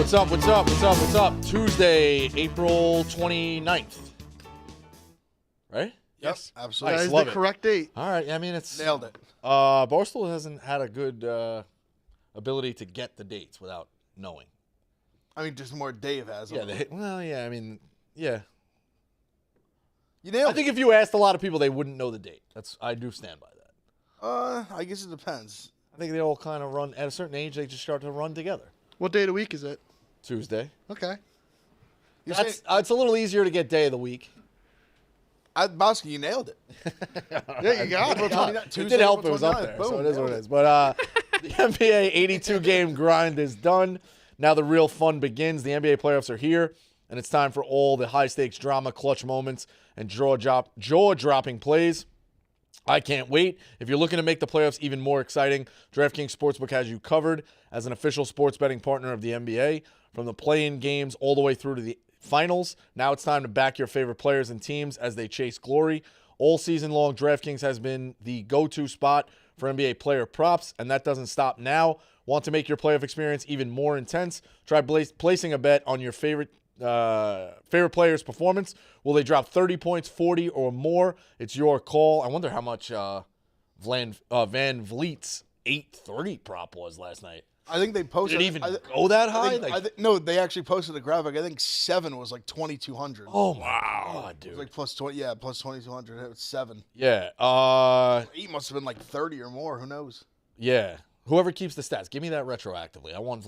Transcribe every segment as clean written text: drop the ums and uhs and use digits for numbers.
What's up? What's up? What's up? What's up? Tuesday, April 29th. Right? Yes, absolutely. Nice, That is love the it. correct date. All right. I mean, it's Nailed it. Barstool hasn't had a good ability to get the dates without knowing. I mean, just more Dave has. Yeah. I mean, yeah. You nailed I think if you asked a lot of people, they wouldn't know the date. I do stand by that. I guess it depends. I think they all kind of run at a certain age. They just start to run together. What day of the week is it? Tuesday. Okay. It's a little easier to get day of the week. Bosky, you nailed it. Yeah, you got it. It did help it was up there, so it is what it is. But the NBA 82-game grind is done. Now the real fun begins. The NBA playoffs are here, and it's time for all the high-stakes drama, clutch moments, and jaw-dropping plays. I can't wait. If you're looking to make the playoffs even more exciting, DraftKings Sportsbook has you covered as an official sports betting partner of the NBA. From the play-in games all the way through to the finals, now it's time to back your favorite players and teams as they chase glory. All season long, DraftKings has been the go-to spot for NBA player props, and that doesn't stop now. Want to make your playoff experience even more intense? Try placing a bet on your favorite player's performance. Will they drop 30 points, 40 or more? It's your call. I wonder how much Van Vliet's 830 prop was last night. I think they posted. Did it even go that high? No, they actually posted a graphic. I think 7 was like 2,200. Oh my God, dude! It was like plus 20. Yeah, plus 2,200. It was 7. Yeah. 8 must have been like 30 or more. Who knows? Yeah. Whoever keeps the stats, give me that retroactively. I want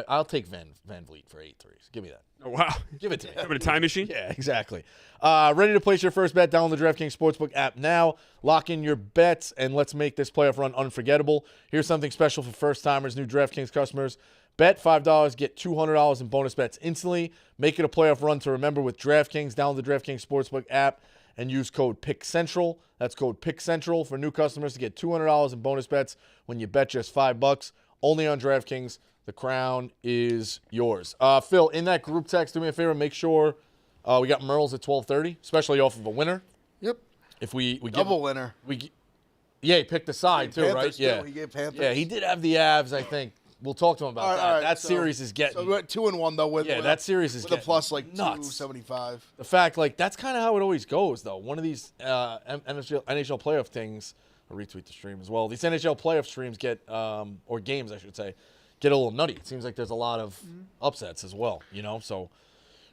I'll take Van Vliet for 8 threes. Give me that. Oh, wow. Give it to me. Have a time machine? Yeah, exactly. Ready to place your first bet? Download the DraftKings Sportsbook app now. Lock in your bets, and let's make this playoff run unforgettable. Here's something special for first-timers, new DraftKings customers. Bet $5, get $200 in bonus bets instantly. Make it a playoff run to remember with DraftKings. Download the DraftKings Sportsbook app and use code PICKCENTRAL. That's code PICKCENTRAL for new customers to get $200 in bonus bets when you bet just $5. Only on DraftKings. The crown is yours. Phil, in that group text, do me a favor. Make sure we got Merles at 12:30, especially off of a winner. Yep. If we Double winner. Yeah, he picked the side too, Panthers right? too. Yeah, He gave Panthers. yeah, he did have the Avs. I think we'll talk to him about that. All right, That so- series is getting. So we went 2-1 though. With that series is with a getting plus like nuts. 275. The fact, like, that's kind of how it always goes, though. One of these NHL playoff things, I'll retweet the stream as well. These NHL playoff streams get, or games, I should say, get a little nutty. It seems like there's a lot of upsets as well, so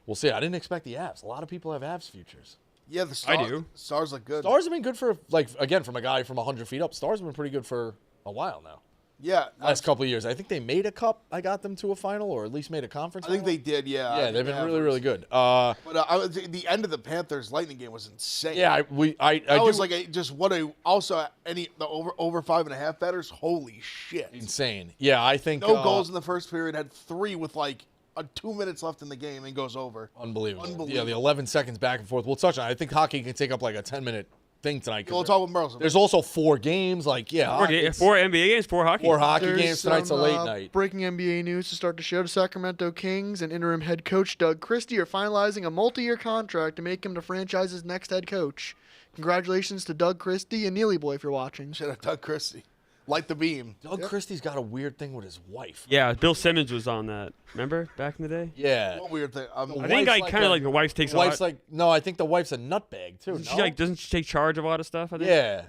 we'll see. I didn't expect the Avs. A lot of people have Avs futures. Yeah, the Stars. I do. Stars look good. Stars have been good for, like, again, from a guy from 100 feet up, Stars have been pretty good for a while now. Yeah. Last couple of years. I think they made a cup. I got them to a final, or at least made a conference I think final. they did, yeah. Yeah, they've been really, really good. But the end of the Panthers Lightning game was insane. Yeah, I was like the over 5.5 betters. Holy shit! insane. Yeah, I think No goals in the first period. Had 3 with like 2 minutes left in the game and goes over. Unbelievable. Yeah, the 11 seconds back and forth. We'll touch on it. I think hockey can take up like a 10-minute thing tonight. We'll talk with Merles. There's also 4 games. Like, yeah. 4 NBA games, 4 hockey. 4 hockey There's games. Tonight's a late night. Breaking NBA news to start the show. The Sacramento Kings and interim head coach Doug Christie are finalizing a multi-year contract to make him the franchise's next head coach. Congratulations to Doug Christie and Neely Boy if you're watching. Shout out Doug Christie. Light the beam. Doug Christie's got a weird thing with his wife. Yeah, Bill Simmons was on that. Remember back in the day? Yeah. What weird thing. I think wife's like kind of like the wife takes a lot. No, I think the wife's a nutbag too. Doesn't she take charge of a lot of stuff? I think. Yeah.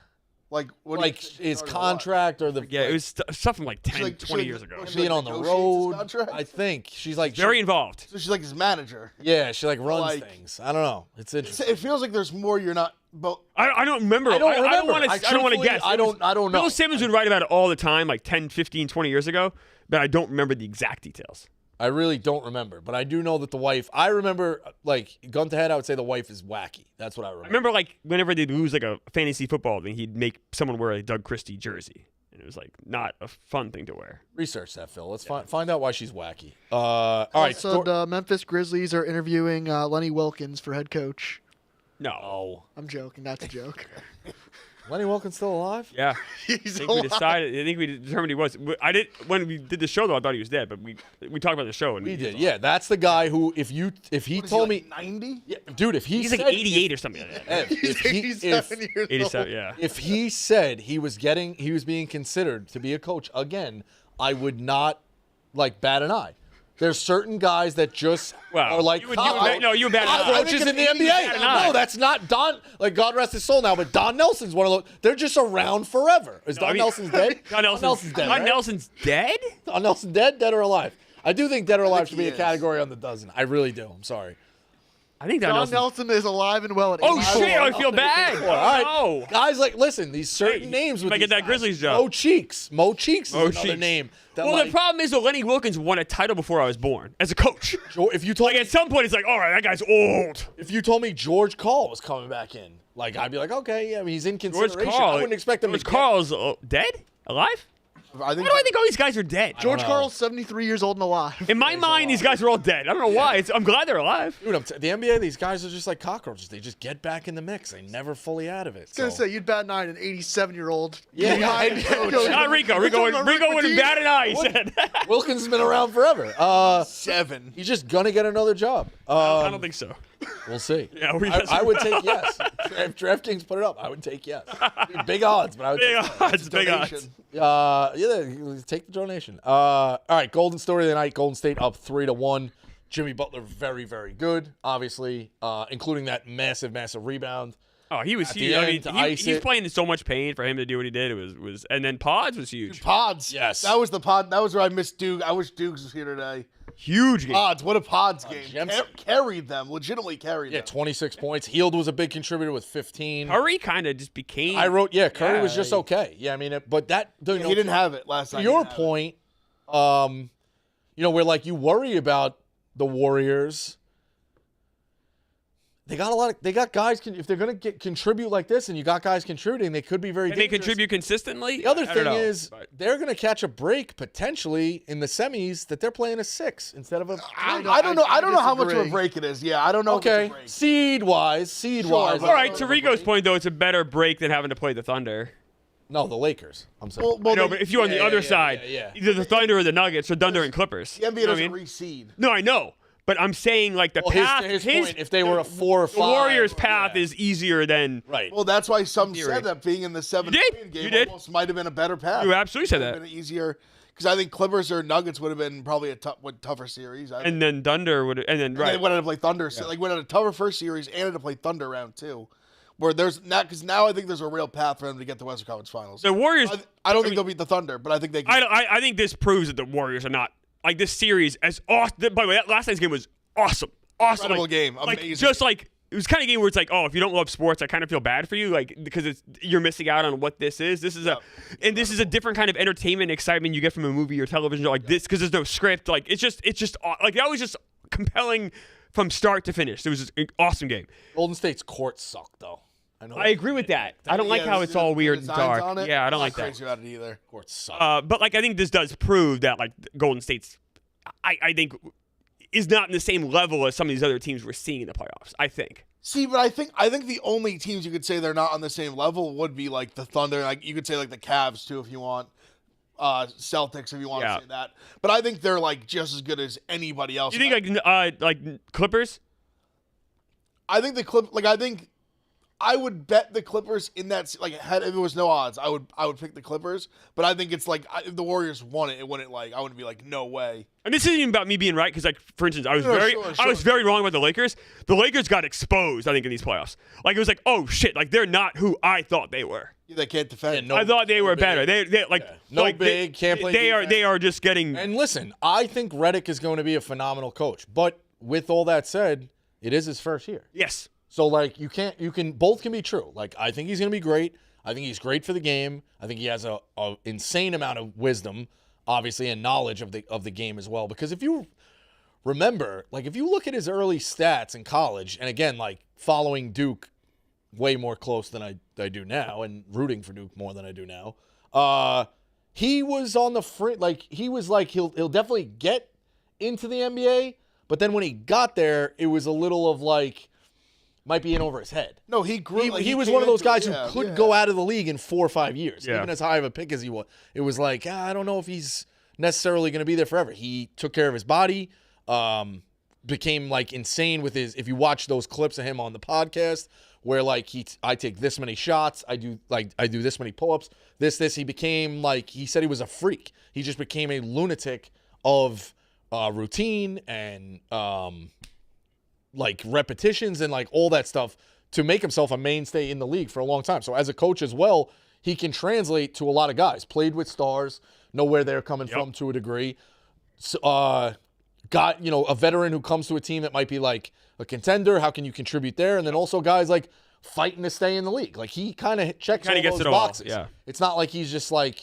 Like what? Like his contract or the Yeah, it was stuff from like 10, 20 years ago. she being on the road. contract? I think she's like Very involved. So she's like his manager. Yeah, she like runs Like- things. I don't know. It's interesting. It feels like there's more you're not. But I don't remember. I don't remember. want to Truthfully, guess. I don't know. Bill Simmons would write about it all the time, like 10, 15, 20 years ago, but I don't remember the exact details. I really don't remember, but I do know that the wife. I remember, like, gun to head, I would say the wife is wacky. That's what I remember. I remember, like, whenever they'd lose, like, a fantasy football thing, he'd make someone wear a Doug Christie jersey. And it was, like, not a fun thing to wear. Research that, Phil. Let's find out why she's wacky. All right. So the Memphis Grizzlies are interviewing Lenny Wilkins for head coach. No. Oh. I'm joking. That's a joke. Lenny Wilkins still alive? Yeah. He's I think we determined he was. I didn't. When we did the show, though, I thought he was dead. But we talked about the show. And We did. Yeah, that's the guy who, if he told me, 90. yeah, dude, if He's said, like 88 or something like that. Ev, He's if he- 87 if- years 87, old. yeah. if he said he was being considered to be a coach again, I would not like bat an eye. There's certain guys that just Wow. are like You were bad enough. cockroaches in the NBA. No, that's not Don. Like, God rest his soul now, but Don Nelson's one of those. They're just around forever. Is Don Nelson's dead? Don Nelson's dead. Don right? Nelson's dead? Don Nelson dead or alive? I do think dead or alive should be he a is. category on the dozen. I really do. I'm sorry. I think Don Don Nelson. Nelson is alive and well. At Oh 84. shit! I feel bad. All right. Oh. Guys, like, listen, these certain Hey, names you with might get these that guys. Grizzlies job. Mo Cheeks. Mo Cheeks is Mo another Cheeks. name. That, Well, like, the problem is that Lenny Wilkins won a title before I was born as a coach. if you told Like at some point, it's like, all right, that guy's old. if you told me George Karl was coming back in, like, I'd be like, okay, yeah, I mean, he's in George consideration. Karl. I wouldn't expect him George to Karl's dead? Alive? I Why think do I think all these guys are dead? George know. Karl's 73 years old and alive. In my mind, these guys are all dead. I don't know why. I'm glad they're alive. Dude, the NBA, these guys are just like cockroaches. They just get back in the mix. They never fully out of it. I was gonna So. say you'd bat an eye at an 87-year-old. Yeah, behind head coach. coach. Not Rico. Rico wouldn't bat an eye, he said. Wilkins has been around forever. 7. He's just gonna get another job. I don't think so. We'll see. Yeah, I would take yes. If DraftKings put it up, I would take yes. Big odds, but I would Big take odds. Big odds. yeah, take the donation. All right, Golden Story of the night. Golden State up 3-1. Jimmy Butler very, very good, obviously, including that massive rebound. Oh, he was At huge. the I end, to mean, ice he's it. playing in so much pain for him to do what he did. It was, and then Pods was huge. Pods. Yes. That was the pod. That was where I missed Duke. I wish Dukes was here today. Huge game. Pods. What a Pods game. Gems- Carried them. Legitimately carried Yeah, them. 26 points. Heald was a big contributor with 15. Curry kind of just became. I wrote, Curry was Yeah, just okay. Yeah, I mean, but that, you know, He didn't have it last to night. your point, where like you worry about the Warriors, they got guys. If they're gonna contribute like this, and you got guys contributing, they could be very. Can they dangerous. contribute consistently? The other I don't thing know, is but- they're gonna catch a break potentially in the semis that they're playing a 6 instead of a. I don't know. I don't know how much of a disagree. break it is. Yeah, I don't know. Okay, If it's a break. seed wise. but- all right, to Rico's point though, it's a better break than having to play the Thunder. No, the Lakers. I'm saying. Well, No, but if you're on the other side, either the Thunder or the Nuggets, or Thunder and Clippers. the NBA You know what I doesn't mean? reseed. No, I know, but I'm saying like the Well, path. his point, if they were a 4 or 5, the Warriors' path yeah. is easier than. right. Well, that's why some Theory. said that being in the 7 You did. play-in game You did. almost might have been a better path. You absolutely said Would have that. been easier because I think Clippers or Nuggets would have been probably a tougher series. And then Thunder would, and then They right. would have to play Thunder. So, like, went on a tougher first series and had to play Thunder round 2. Where there's not because now I think there's a real path for them to get to Western Conference Finals. The Warriors. I don't think they'll beat the Thunder, but I think they. I think this proves that the Warriors are not like this series as awesome. By the way, that last night's game was awesome. Awesome. Incredible like, game. Like, Amazing. just like it was kind of game where it's like, oh, if you don't love sports, I kind of feel bad for you, like because you're missing out on what this is. This is this is a different kind of entertainment and excitement you get from a movie or television like this because there's no script. Like it's just like that was just compelling from start to finish. It was just an awesome game. Golden State's court sucked though. I agree with that. I don't like how it's all weird and dark. Yeah, I don't like that. Crazy about it either. Court sucked. But like I think this does prove that like Golden State's, I think, is not in the same level as some of these other teams we're seeing in the playoffs. I think. See, but I think the only teams you could say they're not on the same level would be like the Thunder. Like you could say like the Cavs too if you want. Celtics if you want to say that. But I think they're like just as good as anybody else. You think like Clippers? I think I would bet the Clippers in that like if it was no odds, I would pick the Clippers. But I think it's like if the Warriors won it, it wouldn't like I wouldn't be like no way. And this isn't even about me being right because like for instance, I was Sure. very wrong about the Lakers. The Lakers got exposed, I think, in these playoffs. Like it was like, oh shit, like they're not who I thought they were. They can't defend. Yeah, no- I thought they were better. They like No like, big, can't play They defense. are just getting. And listen, I think Redick is going to be a phenomenal coach. But with all that said, it is his first year. Yes. So like both can be true. Like I think he's going to be great. I think he's great for the game. I think he has a insane amount of wisdom, obviously, and knowledge of the game as well. Because if you remember, like if you look at his early stats in college, and again, like following Duke way more close than I do now, and rooting for Duke more than I do now, he was on the fringe. Like he was like he'll definitely get into the NBA, but then when he got there, it was a little of like. Might be in over his head. No, he grew. He was one of those guys who could go out of the league in 4 or 5 years, Yeah. even as high of a pick as he was. It was like, I don't know if he's necessarily going to be there forever. He took care of his body, became like insane with his. If you watch those clips of him on the podcast, where like I take this many shots, I do this many pull-ups, this. He became like he said he was a freak. He just became a lunatic of routine and like repetitions and like all that stuff to make himself a mainstay in the league for a long time. So as a coach as well, he can translate to a lot of guys. Played with stars, know where they're coming from to a degree. So, got, a veteran who comes to a team that might be like a contender. How can you contribute there? And then also guys like fighting to stay in the league. Like he kind of checks all those boxes. Yeah. It's not like he's just like,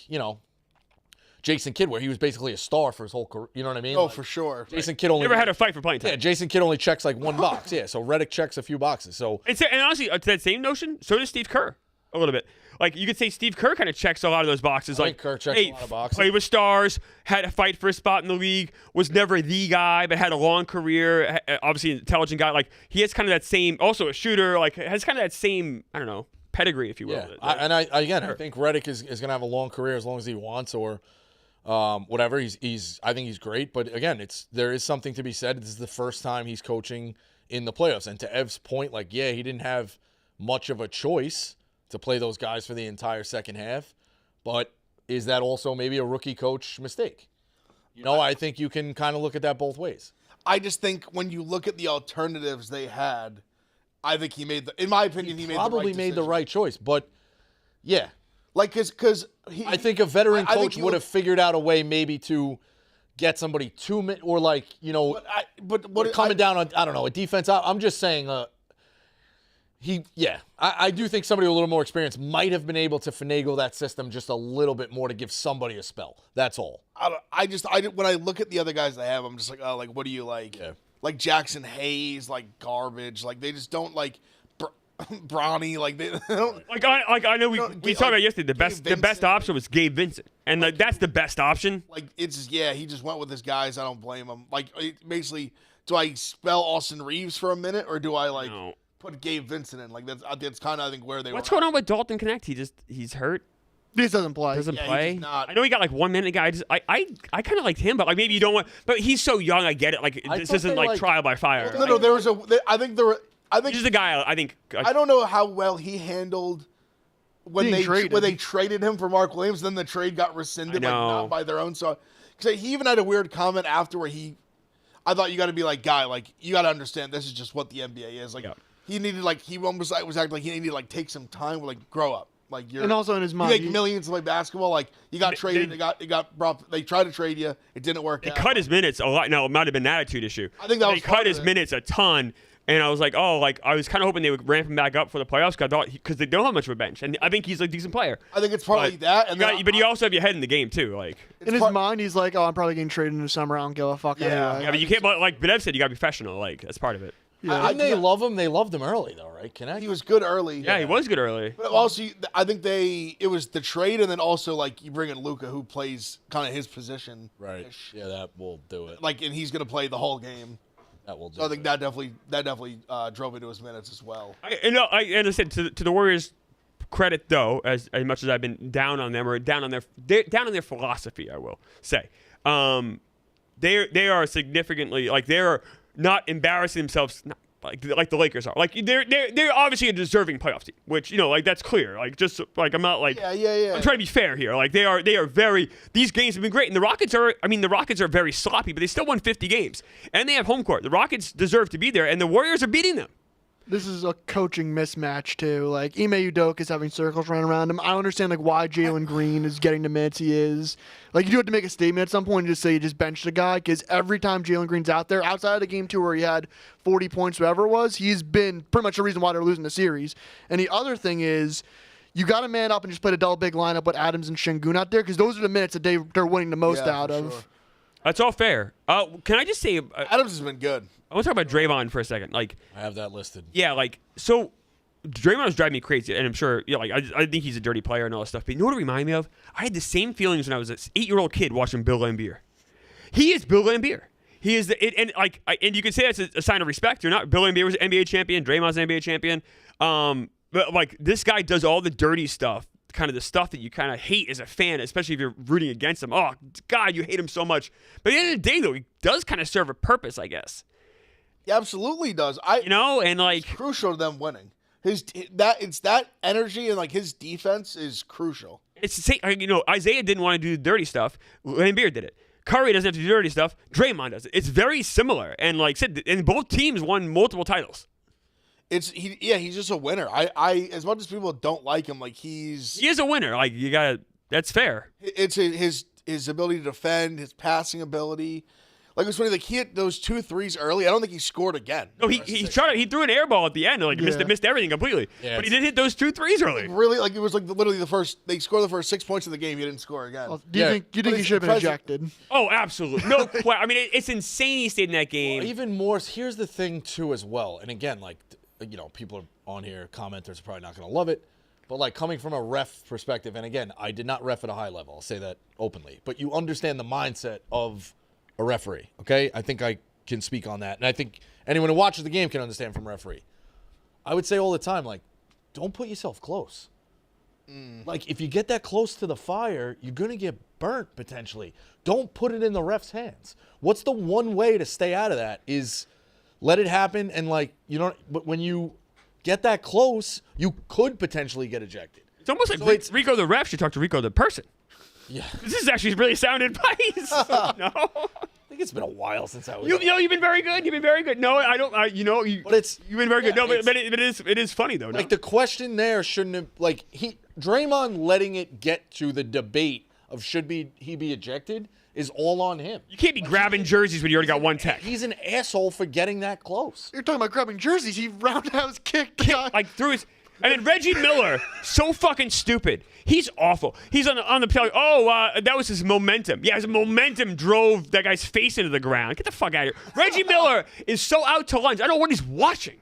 Jason Kidd, where he was basically a star for his whole career. You know what I mean? Oh, for sure. Jason Kidd only Never had a fight for playing time. Yeah, Jason Kidd only checks like one box. Yeah, so Redick checks a few boxes. So And honestly, to that same notion, so does Steve Kerr a little bit. Like you could say Steve Kerr kind of checks a lot of those boxes. I Like think Kerr checks a lot of boxes. Played with stars, had a fight for a spot in the league, was never the guy, but had a long career. Obviously, an intelligent guy. Like he has kind of that same, also a shooter. Like has kind of that same, I don't know, pedigree, if you will. yeah, I think Redick is going to have a long career as long as he wants or whatever. I think he's great. But again, there is something to be said. This is the first time he's coaching in the playoffs. And to Ev's point, like he didn't have much of a choice to play those guys for the entire second half. But is that also maybe a rookie coach mistake? I think you can kind of look at that both ways. I just think when you look at the alternatives they had, I think in my opinion, he probably made the right choice. But yeah, like because I think a veteran coach would have figured out a way maybe to get somebody 2 minutes or like coming down on I don't know a defense. I'm just saying. I do think somebody with a little more experience might have been able to finagle that system just a little bit more to give somebody a spell. That's all. When I look at the other guys they have, I'm just like, oh, like what do you like? Yeah. Like Jackson Hayes, like garbage. Like they just don't like Bronny. Like they don't. I know we talked about yesterday. The best option was Gabe Vincent, and that's the best option. Like it's just, he just went with his guys. I don't blame him. Like basically, do I spell Austin Reeves for a minute or do I like? No. Put Gabe Vincent in. Like that's kind of I think where they What's were. going on with Dalton Connect? He's hurt. He just doesn't play. Doesn't play. He's not. I know he got like 1 minute. Guy. I kind of liked him, but like maybe you don't want. But he's so young. I get it. Like this isn't like trial by fire. No, there was I think He's just a guy. I think. I don't know how well he handled when they traded him for Mark Williams. Then the trade got rescinded, like not by their own. So, because he even had a weird comment after where I thought you got to be like, guy, like you got to understand this is just what the NBA is. Like he needed he almost was acting like he needed to take some time, like grow up. Like and also in his mind, you make millions to play basketball. Like you got traded, it got brought. They tried to trade you, it didn't work. They cut his minutes a lot. No, it might have been an attitude issue. I think they cut his minutes a ton. And I was like, I was kind of hoping they would ramp him back up for the playoffs because they don't have much of a bench, and I think he's a decent player. I think it's partly that, and but you also have your head in the game too. Like in his mind, he's like, I'm probably getting traded in the summer. I don't give a fuck anyway. Yeah, but you can't. Like Bedev said, you got to be professional. Like that's part of it. Yeah, they love him. They loved him early, though, right? He was good early. Yeah, he was good early. But also, I think it was the trade, and then also like you bring in Luka, who plays kind of his position. Right. Yeah, that will do it. Like, and he's going to play the whole game. That will do. So I think that definitely drove into his minutes as well. And I said to the Warriors' credit, though, as much as I've been down on them or down on their philosophy, I will say, they are significantly they're not embarrassing themselves like the Lakers are. Like they're obviously a deserving playoff team, which that's clear. Like just like I'm not like yeah. I'm trying to be fair here. Like they are very. These games have been great, and the Rockets are very sloppy, but they still won 50 games, and they have home court. The Rockets deserve to be there, and the Warriors are beating them. This is a coaching mismatch too. Like Ime Udoka is having circles run around him. I don't understand why Jalen Green is getting the minutes he is. Like you do have to make a statement at some point and just say you just benched the guy because every time Jalen Green's out there, outside of the game two where he had 40 points, whatever it was, he's been pretty much the reason why they're losing the series. And the other thing is, you got to man up and just play the double big lineup with Adams and Şengün out there because those are the minutes that they're winning the most out of. Sure. That's all fair. Can I just say, Adams has been good. I want to talk about Draymond for a second. Like I have that listed. Yeah, so Draymond was driving me crazy, and I'm sure, I think he's a dirty player and all that stuff. But you know what it reminded me of? I had the same feelings when I was an 8-year-old kid watching Bill Laimbeer. He is Bill Laimbeer. He is and you can say that's a sign of respect. You're not. Bill Laimbeer was an NBA champion. Draymond's an NBA champion. But this guy does all the dirty stuff. Kind of the stuff that you kind of hate as a fan, especially if you're rooting against him. Oh, God, you hate him so much. But at the end of the day, though, he does kind of serve a purpose, I guess. He absolutely does. It's crucial to them winning. It's that energy and his defense is crucial. It's the same. Isaiah didn't want to do the dirty stuff. Laimbeer did it. Curry doesn't have to do dirty stuff. Draymond does it. It's very similar. And like I said, and both teams won multiple titles. He's just a winner. I as much as people don't like him, like he is a winner. Like you gotta, that's fair. It's his ability to defend, his passing ability. Like, it was funny, like, he hit those 2 threes early. I don't think he scored again. No, he threw an air ball at the end, like missed everything completely. Yeah, but he did hit those 2 threes early. Really, like, it was like literally they scored the first 6 points of the game. He didn't score again. Well, do you think he should have been ejected? Oh, absolutely. No, I mean, it's insane he stayed in that game. Well, even more, here's the thing, too, as well. And again, like, people are on here, commenters are probably not going to love it. But, like, coming from a ref perspective, and again, I did not ref at a high level. I'll say that openly. But you understand the mindset of a referee, okay? I think I can speak on that. And I think anyone who watches the game can understand from a referee. I would say all the time, like, don't put yourself close. Like, if you get that close to the fire, you're going to get burnt, potentially. Don't put it in the ref's hands. What's the one way to stay out of that is let it happen and, like, but when you get that close, you could potentially get ejected. It's almost like Rico the ref should talk to Rico the person. Yeah. This is actually really sound advice. No. I think it's been a while since I was. You've been very good. You've been very good. No, I don't. But you've been very good. No, but it is funny though. Like the question there shouldn't have Draymond letting it get to the debate of he be ejected is all on him. You can't be grabbing jerseys when you already got one tech. He's an asshole for getting that close. You're talking about grabbing jerseys. He roundhouse kicked like through his. And then Reggie Miller, so fucking stupid. He's awful. He's on the play. That was his momentum. Yeah, his momentum drove that guy's face into the ground. Get the fuck out of here. Reggie Miller is so out to lunch. I don't know what he's watching.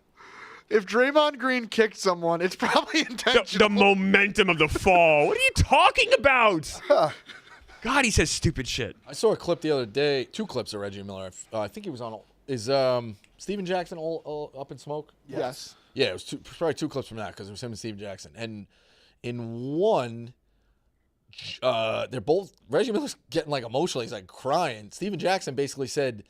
If Draymond Green kicked someone, it's probably intentional. The momentum of the fall. What are you talking about? God, he says stupid shit. I saw a clip the other day. 2 clips of Reggie Miller. I think he was on. Is Steven Jackson all up in smoke? Yes. Yeah, it was probably 2 clips from that because it was him and Steven Jackson. And in one, they're both Reggie Miller's getting like emotional. He's like crying. Steven Jackson basically said,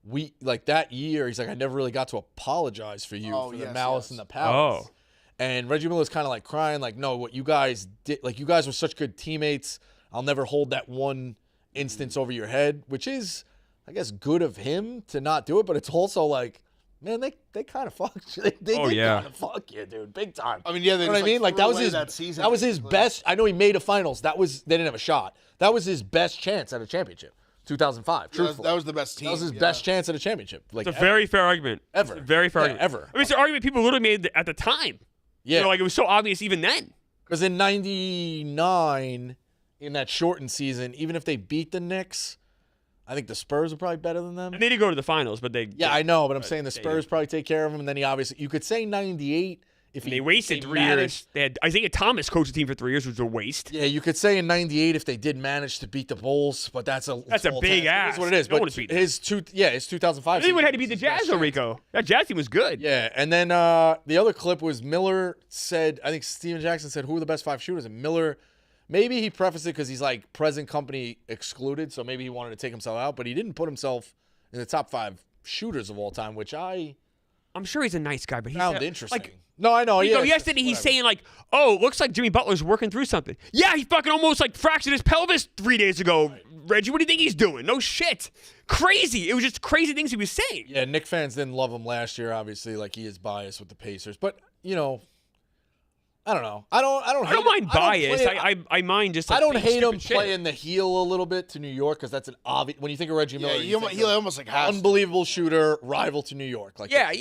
that year, he's like, I never really got to apologize for you for the malice in the palace. Oh. And Reggie Miller's kind of like crying, like, no, what you guys did, like, you guys were such good teammates. I'll never hold that one instance over your head, which is, I guess, good of him to not do it, but it's also like, man, they kind of fucked you. They kind of fuck you, dude, big time. I mean, yeah, you know what I mean? Like that was his best. I know he made a finals. They didn't have a shot. That was his best chance at a championship. 2005. Truthfully, that was the best team. That was his best chance at a championship. Like it's a very fair argument. Ever. Very fair argument. Ever. I mean, it's an argument people literally made at the time. Yeah. Like it was so obvious even then. Because in '99, in that shortened season, even if they beat the Knicks, I think the Spurs are probably better than them. And they did go to the finals, but they... Yeah, I know, but I'm saying the Spurs probably take care of him, and then you could say 98 if they wasted 3 years. They had Isaiah Thomas coached the team for 3 years, which was a waste. Yeah, you could say in 98 if they did manage to beat the Bulls, but that's a big ass. That's what it is. But his 2005 They would have had to beat the Jazz, though, Rico. That Jazz team was good. Yeah, and then the other clip was Miller said, I think Steven Jackson said, who are the best 5 shooters? And Miller... Maybe he prefaced it because he's like present company excluded, so maybe he wanted to take himself out, but he didn't put himself in the top 5 shooters of all time, which I'm sure he's a nice guy, but he found interesting. No, I know. Yesterday he's saying like, "Oh, looks like Jimmy Butler's working through something." Yeah, he fucking almost like fractured his pelvis 3 days ago. Right. Reggie, what do you think he's doing? No shit, crazy. It was just crazy things he was saying. Yeah, Knicks fans didn't love him last year. Obviously, like he is biased with the Pacers, but I don't know. I don't mind bias. I mind just. I don't hate him playing the heel a little bit to New York because that's an obvious. When you think of Reggie Miller, he almost like has unbelievable shooter, rival to New York. Like yeah.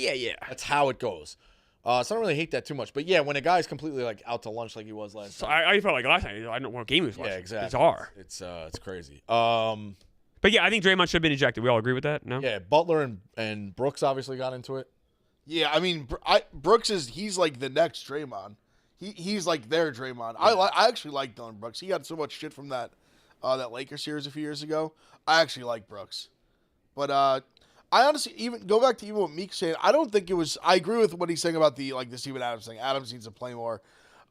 That's how it goes. So I don't really hate that too much. But yeah, when a guy's completely like out to lunch like he was last time. I felt like last night. I don't know what game he was watching. Yeah, exactly. Bizarre. It's crazy. But yeah, I think Draymond should have been ejected. We all agree with that. No. Yeah, Butler and Brooks obviously got into it. Yeah, I mean, Brooks he's like the next Draymond. He's like their Draymond. Yeah. I actually like Dillon Brooks. He got so much shit from that Lakers series a few years ago. I actually like Brooks, but I honestly even go back to even what Meek's saying. I don't think it was. I agree with what he's saying about the Steven Adams thing. Adams needs to play more.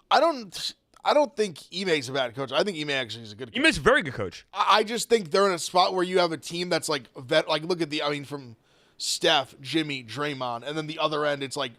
I don't think Ime's a bad coach. I think Ime actually is a good coach. Ime's a very good coach. I just think they're in a spot where you have a team that's like look at from Steph, Jimmy, Draymond, and then the other end it's like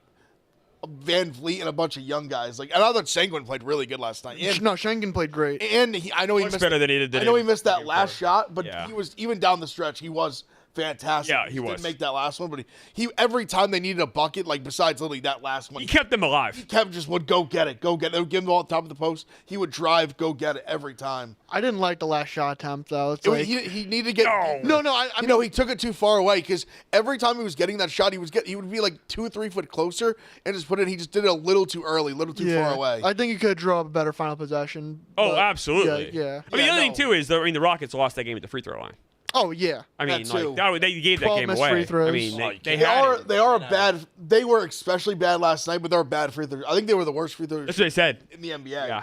Van Vliet and a bunch of young guys. Like, and I thought Sanguin played really good last night. And, No, Schengen played great. and I know he Much missed better than he did. I know he missed that last shot, but Yeah. he was even down the stretch. He was fantastic. Yeah, he didn't was. make that last one, but he every time they needed a bucket, like besides literally that last one, He kept them alive. Kevin just would go get it. They would give him the ball at the top of the post. He would drive, go get it every time. I didn't like the last shot attempt though. It's like, He needed to get. No. no, I You know, he took it too far away because every time he was getting that shot, he would be like 2 or 3 foot closer and just put it. He just did it a little too early, a little too far away. I think he could draw up a better final possession. Oh, but- absolutely. Yeah. I mean, the Yeah, other thing no. too is the Rockets lost that game at the free throw line. Oh yeah. I mean, That too. like they gave that 12 game missed away. free throws. I mean, Oh, you they can't- had it. They are bad. They were especially bad last night, but they were bad free throws. I think they were the worst free throws That's what they said. in the NBA. Yeah.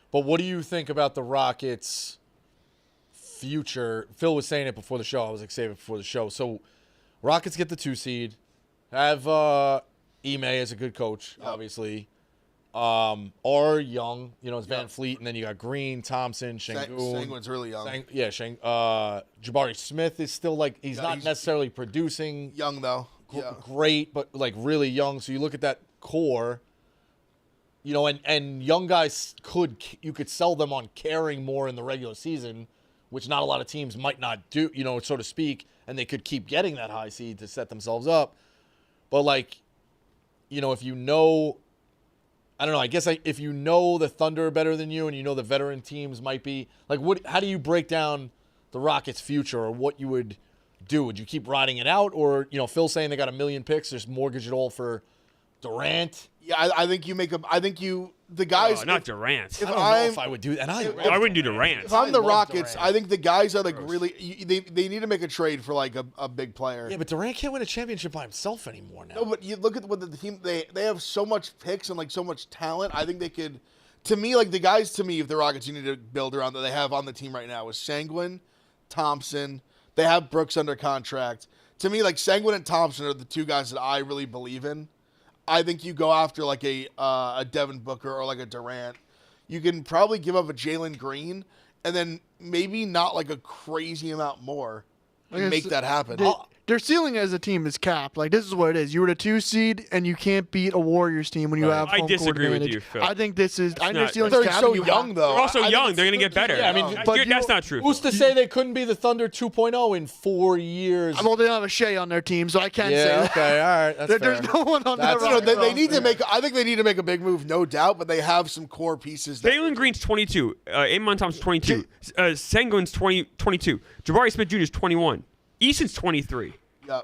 But what do you think about the Rockets' future? Phil was saying it before the show. I was like, save it before the show. So, Rockets get the 2 seed. Have Ime as a good coach, obviously. Are young. You know, it's Van Fleet, and then you got Green, Thompson, Şengün. Sanguin's really young. Jabari Smith is still like he's not he's- necessarily producing Young though. Yeah. great, but like really young. So you look at that core, you know, and young guys you could sell them on caring more in the regular season, which not a lot of teams might not do, you know, so to speak, and they could keep getting that high seed to set themselves up. But like, you know, if you know, I don't know, I guess if you know the Thunder are better than you and you know the veteran teams might be, like how do you break down the Rockets' future or what you would do? Would you keep riding it out, or, you know, Phil's saying they got 1 million picks, just mortgage it all for Durant? Yeah, I think you make the guys. Not Durant. if I don't know I'm- if I would do that. And I I wouldn't do Durant. If I'm the I love Rockets, Durant. I think the guys are like they need to make a trade for like a big player. yeah, but Durant can't win a championship by himself anymore now. No, but you look at what the team they have so much picks and like so much talent. I think they could. To me, like the guys, if the Rockets you need to build around that they have on the team right now is Sanguin, Thompson. They have Brooks under contract. To me, like Sanguin and Thompson are the 2 guys that I really believe in. I think you go after like a Devin Booker or like a Durant. You can probably give up a Jalen Green and then maybe not like a crazy amount more and make that happen. Their ceiling as a team is capped. Like, this is what it is. You were the 2 seed, and you can't beat a Warriors team when you have I home disagree court with advantage. you, Phil. I think this is. I think their not- ceiling's They're capped. so You young have- though. They're also I think young. it's- They're going to get better. Yeah, I mean, but that's not true. Who's to say they couldn't be the Thunder 2.0 in 4 years? Well, they don't have a Shea on their team, so I can't say Yeah, that. okay, all right. That's There's fair. no one on that That's- You know, roster. they need to make. I think they need to make a big move, no doubt. But they have some core pieces. Jalen Green's 22. Amon Thompson's 22. Sanguin's 22. Jabari Smith Jr. is 21. Easton's 23.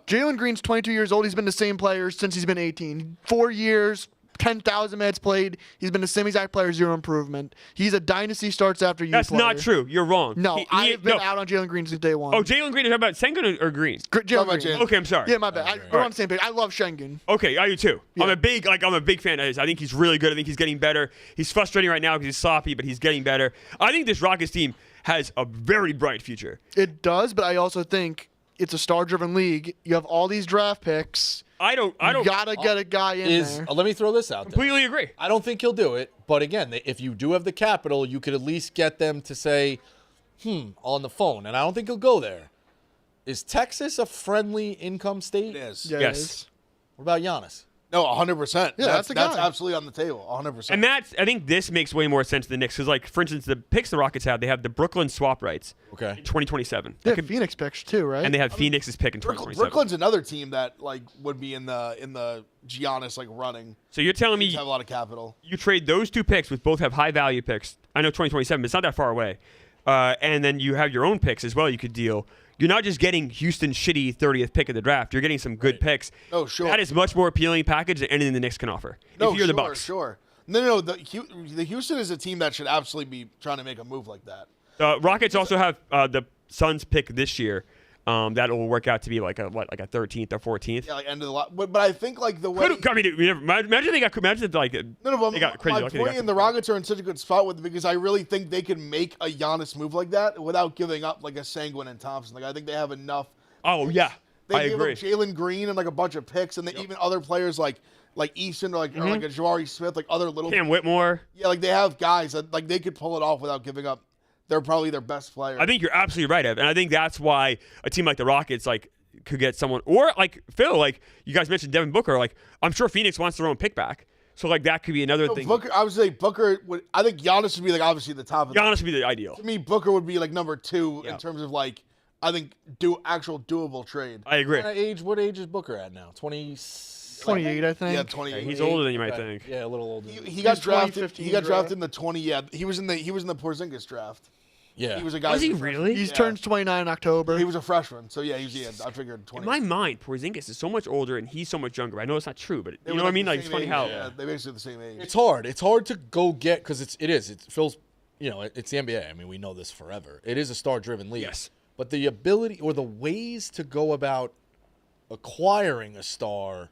Jalen Green's 22 years old. He's been the same player since he's been 18. 4 years, 10,000 minutes played. He's been the same exact player, 0 improvement. He's a dynasty starts after you. That's not true. You're wrong. No, I've been no. out on Jalen Green since day one. Oh, Jalen Green. You're talking about Sengun or Green? Jalen about Green. Jalen. Okay, I'm sorry. Yeah, my bad. We're on the same page. I love Schengen. Okay, I do too. I'm a big fan of his. I think he's really good. I think he's getting better. He's frustrating right now because he's sloppy, but he's getting better. I think this Rockets team has a very bright future. It does, but I also think it's a star-driven league. You have all these draft picks. I don't You gotta get a guy in there. Let me throw this out there. completely agree. I don't think he'll do it, but again, if you do have the capital, you could at least get them to say, on the phone, and I don't think he'll go there. Is Texas a friendly income state? It is. Yeah, it Yes. is. What about Giannis? No, 100%. Yeah, that's the that's guy. absolutely on the table. 100%. And I think this makes way more sense to the Knicks because, like, for instance, the picks the Rockets have, they have the Brooklyn swap rights Okay. in 2027. They have Phoenix picks too, right? And they have Phoenix's pick in 2027. Brooklyn's another team that like would be in the Giannis like running. So you're telling They me have a lot of capital. you trade those 2 picks, which both have high value picks. I know 2027, but it's not that far away. And then you have your own picks as well you could deal. You're not just getting Houston's shitty 30th pick of the draft. You're getting some good picks. Oh, sure. That is much more appealing package than anything the Knicks can offer. No, if you're sure, the Bucks. sure. No. The Houston is a team that should absolutely be trying to make a move like that. Rockets also have the Suns pick this year. That will work out to be like a 13th or 14th. Yeah, like end of the lot. But I think like the way. I mean, imagine they got like No, they got crazy my lucky. point, and the Rockets are in such a good spot with it because I really think they can make a Giannis move like that without giving up like a Sanguin and Thompson. Like I think they have enough. Oh yeah, I They gave agree. up Jalen Green and like a bunch of picks, and then even other players like Easton or like a Jabari Smith, like other little. Cam Whitmore. Yeah, like they have guys that like they could pull it off without giving up. They're probably their best player. I think you're absolutely right, Ev, and I think that's why a team like the Rockets, like could get someone, or like Phil, like you guys mentioned Devin Booker. Like I'm sure Phoenix wants their own pick back. So like that could be another thing. Booker, I would say Booker would. I think Giannis would be like obviously the top. Giannis would be the ideal. To me, Booker would be like number 2 in terms of like I think actual doable trade. I agree. What age is Booker at now? 28, I think. Yeah, 28. He's older than you might think. Yeah, a little older. He got drafted. 2015 He got drafted draft. in the 20. Yeah, he was in the Porzingis draft. Yeah. He was a guy. Was he who- really? He's turns 29 in October. He was a freshman, so yeah, I figured 20. In my mind, Porzingis is so much older and he's so much younger. I know it's not true, but They you were know what I like mean? the Like it's same funny age, how. yeah, they basically the same age. It's hard. It's hard to go get because it feels, it's the NBA. I mean, we know this forever. It is a star-driven league. Yes. But the ability or the ways to go about acquiring a star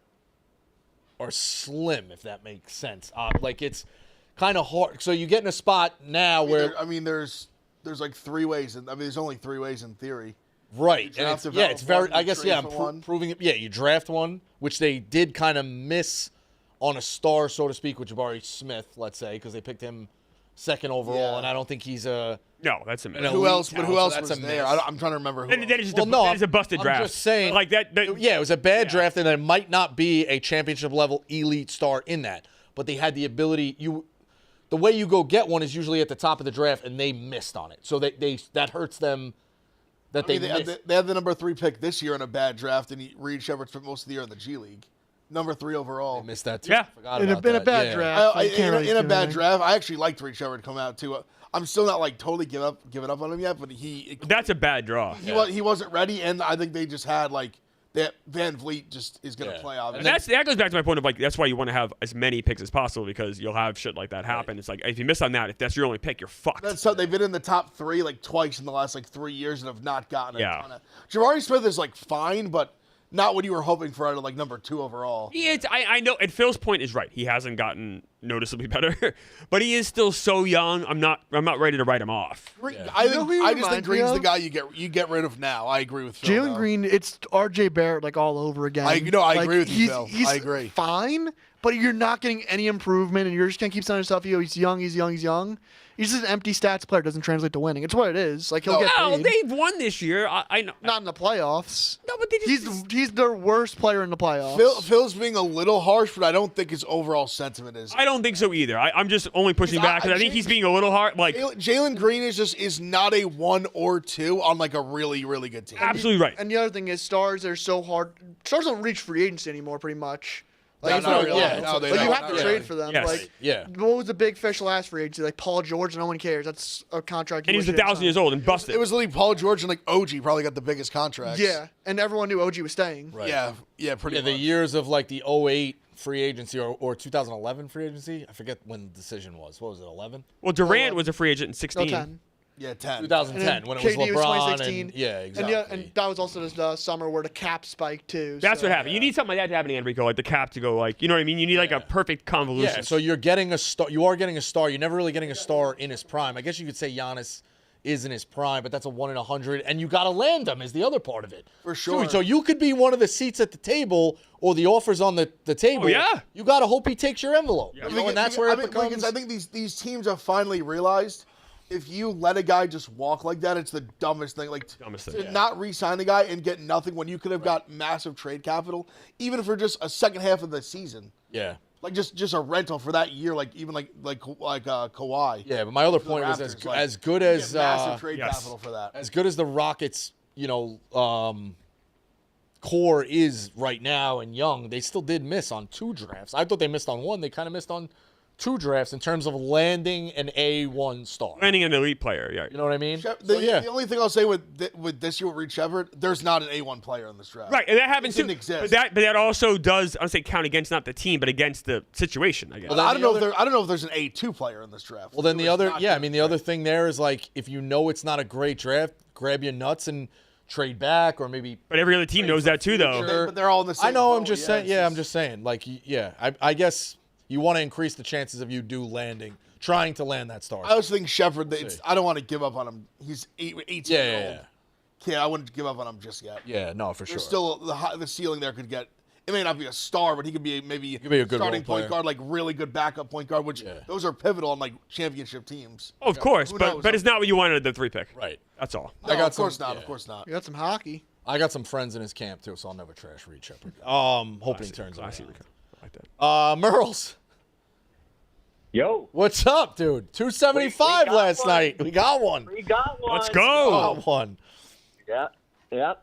are slim, if that makes sense. Like it's kind of hard. So you get in a spot now where There's like 3 ways, and there's only 3 ways in theory. right, You and draft it's, a it's very. one, I you guess trade I'm for one. proving it. Yeah, you draft one, which they did kind of miss on a star, so to speak, with Jabari Smith. Let's say because they picked him second overall, Yeah. and I don't think he's a. No, that's a An myth. Who elite else? But talent, who so else that's was a there? miss. I'm trying to remember who. Then it's just Well, no, that is a busted I'm draft. just saying- like that. Yeah, it was a bad draft, and it might not be a championship level elite star in that. But they had the ability. The way you go get one is usually at the top of the draft, and they missed on it. So that hurts them. That they missed. had the number 3 pick this year in a bad draft, and Reed Shepard spent most of the year in the G League. Number 3 overall. They missed that too. Yeah. Forgot in about a that. bad Yeah. draft. you can't really In a do bad anything. draft, I actually liked Reed Shepard coming out too. I'm still not like totally giving up on him yet, but That's a bad draw. he wasn't ready, and I think they just had like that Van Vliet just is going to Yeah. play And obviously. that goes back to my point of like that's why you want to have as many picks as possible because you'll have shit like that happen. It's like if you miss on that, if that's your only pick, you're fucked. That's so they've been in the top 3 like twice in the last like 3 years and have not gotten Yeah. a ton of. Jabari Smith is like fine, but not what you were hoping for out of like number 2 overall. I know, and Phil's point is right. He hasn't gotten noticeably better, but he is still so young. I'm not ready to write him off. I You know think who he I just think reminds me Green's the of? guy you get rid of now. I agree with Phil. Jalen though. Green, it's R.J. Barrett like all over again. I agree with you, Phil. He's I agree. fine, but you're not getting any improvement, and you're just gonna keep telling yourself, he's young, he's young, he's young. He's just an empty stats player. Doesn't translate to winning. It's what it is. Like he'll get Well, paid. they've won this year. I know. Not in the playoffs. No, but they just, He's their worst player in the playoffs. Phil's being a little harsh, but I don't think his overall sentiment is. I don't think so either. I'm just only pushing back because I think he's being a little hard. Like Jalen Green is not a 1 or 2 on like a really really good team. absolutely right. And the other thing is, stars are so hard. Stars don't reach free agency anymore, pretty much. Like, No, it's no, not yeah, real. no, they Like, you don't. have to Yeah. trade for them. Yes. Like, Yeah. what was the big fish last free agency? Like Paul George, no one cares. That's a contract. And he's 1,000 years old and busted. It was literally Paul George and like OG probably got the biggest contracts. Yeah, and everyone knew OG was staying. Right. Yeah, pretty Yeah, much. the years of like the 08 free agency or 2011 free agency. I forget when the decision was. What was it? 11? well, Durant was a free agent in No 16. 10. Yeah, 10. 2010 when it was KD LeBron 2016. and yeah, exactly. And that was also the summer where the cap spiked too. That's so. what happened. You need something like that to happen, Enrico, like the cap to go like, you know what I mean? You need like a perfect convolution. Yeah, so you're getting a star. You are getting a star. You're never really getting a star in his prime. I guess you could say Giannis is in his prime, but that's a 1 in 100, and you got to land him is the other part of it. For sure. Dude, so you could be one of the seats at the table or the offers on the table. Oh, yeah. You got to hope he takes your envelope. You know, and that's where it becomes. I think these teams have finally realized if you let a guy just walk like that, it's the dumbest thing. Like Dumbest to thing, yeah. not re-sign the guy and get nothing when you could have got massive trade capital, even for just a second half of the season. Yeah. Like just a rental for that year, like even like Kawhi. Yeah, but my other The point was Raptors, like, as good you as get massive trade yes. capital for that. as good as the Rockets, core is right now and young, they still did miss on 2 drafts. I thought they missed on 1. They kind of missed on 2 drafts in terms of landing an A1 star. Landing an elite player, yeah. You know what I mean? The only thing I'll say with this year with Reed Shepard, there's not an A1 player in this draft. Right, and that happens It too. didn't exist. But that also does, I say, count against not the team, but against the situation. I guess. Well, I don't know if there's an A2 player in this draft. Well, then the There's other, not yeah, I gonna mean, be. the other thing there is like if you know it's not a great draft, grab your nuts and trade back or maybe. But every other team knows that too, though. But they're all in the same I know. boat. I'm just Yeah, saying. it's Yeah, I'm just saying. Like, yeah, I guess you want to increase the chances of you trying to land that star. I also think Shepard. I don't want to give up on him. He's 18 Yeah, years yeah, old. Yeah, I wouldn't give up on him just yet. yeah, no, for sure. There's still the ceiling there could get. It may not be a star, but he could be maybe could be a good starting role point player. guard, like really good backup point guard. Which those are pivotal on like championship teams. Oh, of course, Who but knows? it's not what you wanted at the 3 pick. Right. That's all. No, got of course some- not. yeah. Of course not. You got some hockey. I got some friends in his camp too, so I'll never trash Reed Shepherd. Hoping he turns I around. see. I like that. Merles. Yo. What's up, dude? 275 last night. We got one. We got one. Let's go. Got one. Yep.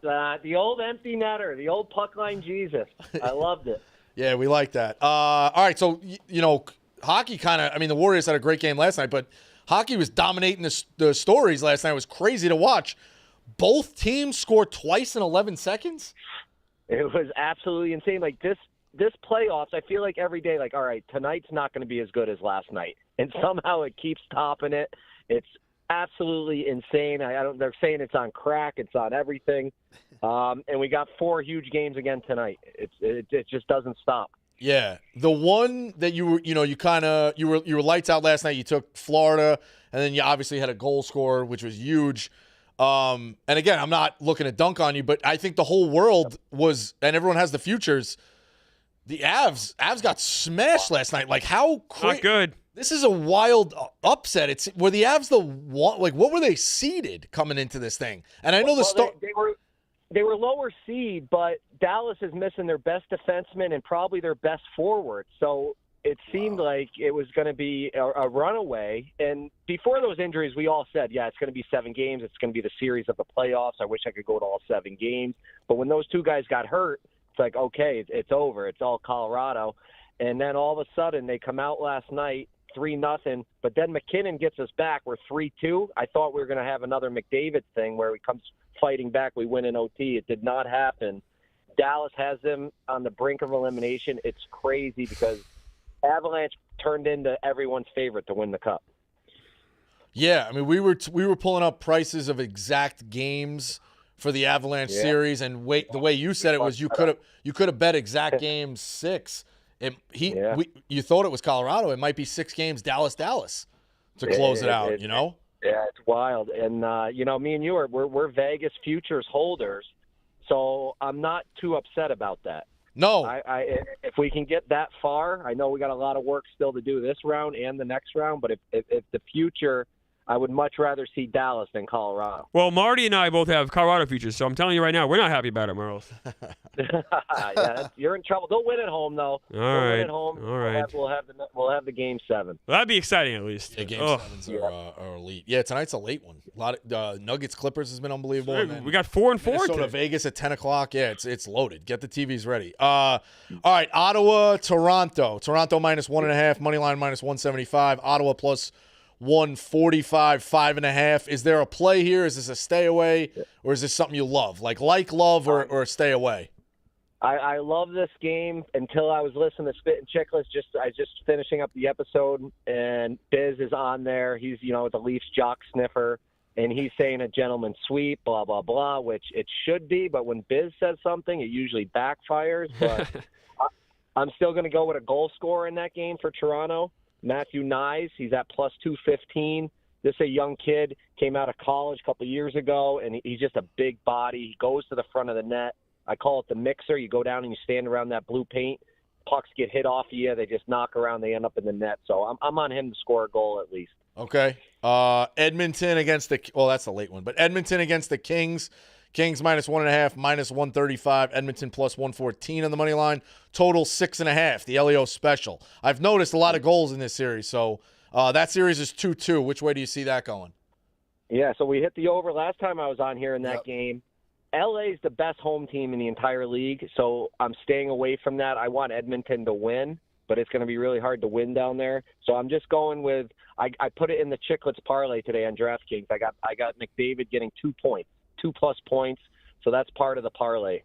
The old empty netter, the old puck line Jesus. I loved it. Yeah, we like that. All right, so, hockey the Warriors had a great game last night, but hockey was dominating the stories last night. It was crazy to watch. Both teams scored twice in 11 seconds? It was absolutely insane. Like, this playoffs, I feel like every day, like, all right, tonight's not going to be as good as last night. And somehow it keeps topping it. It's absolutely insane. They're saying it's on crack. It's on everything. And we got 4 huge games again tonight. It just doesn't stop. Yeah. The one that you were lights out last night, you took Florida, and then you obviously had a goal scorer, which was huge. And again, I'm not looking to dunk on you, but I think the whole world was, and everyone has the futures. The Avs got smashed last night. Like, how crazy. Not good. This is a wild upset. Were the Avs the one? Like, what were they seeded coming into this thing? And I know they were lower seed, but Dallas is missing their best defenseman and probably their best forward. So it seemed like it was going to be a runaway. And before those injuries, we all said, yeah, it's going to be 7 games. It's going to be the series of the playoffs. I wish I could go to all 7 games. But when those 2 guys got hurt, it's like, okay, it's over. It's all Colorado. And then all of a sudden they come out last night, 3-0, but then McKinnon gets us back. We're 3-2. I thought we were going to have another McDavid thing where he comes fighting back. We win in OT. It did not happen. Dallas has them on the brink of elimination. It's crazy because Avalanche turned into everyone's favorite to win the cup. Yeah, I mean, we were pulling up prices of exact games for the Avalanche series, and the way you said it was you could have bet exact game 6. You thought it was Colorado. It might be 6 games Dallas to close it out. Yeah, it's wild. And me and you we're Vegas futures holders, so I'm not too upset about that. No, if we can get that far, I know we got a lot of work still to do this round and the next round. But if the future, I would much rather see Dallas than Colorado. Well, Marty and I both have Colorado futures, so I'm telling you right now, we're not happy about it, Merles. Yeah, you're in trouble. They'll win at home, though. All right. Win at home. All right. We'll have the game 7. Well, that'd be exciting at least. Yeah, game 7s are elite. Yeah, tonight's a late one. A lot of Nuggets Clippers has been unbelievable. And we got 4 and 4. Minnesota Vegas at 10 o'clock. Yeah, it's loaded. Get the TVs ready. All right, Ottawa, Toronto. Toronto minus 1.5. Money line minus 175. Ottawa plus 145, 5.5. Is there a play here? Is this a stay away, or is this something you love? Like love, or stay away? I love this game until I was listening to Spit and Chicklets. I just finishing up the episode, and Biz is on there. He's the Leafs jock sniffer, and he's saying a gentleman's sweep, blah blah blah, which it should be. But when Biz says something, it usually backfires. But I'm still going to go with a goal scorer in that game for Toronto. Matthew Nyes, he's at plus 215. This is a young kid, came out of college a couple of years ago, and he's just a big body. He goes to the front of the net. I call it the mixer. You go down and you stand around that blue paint. Pucks get hit off of you. They just knock around. They end up in the net. So I'm on him to score a goal at least. Okay. Edmonton against that's a late one, but Edmonton against the Kings. Kings minus 1.5, minus 135. Edmonton plus 114 on the money line. Total 6.5. The LEO special. I've noticed a lot of goals in this series. So that series is 2-2. Which way do you see that going? Yeah. So we hit the over last time I was on here in that game. LA is the best home team in the entire league. So I'm staying away from that. I want Edmonton to win, but it's going to be really hard to win down there. So I'm just going with. I put it in the Chicklets parlay today on DraftKings. I got McDavid getting 2 points. 2+ points, so that's part of the parlay.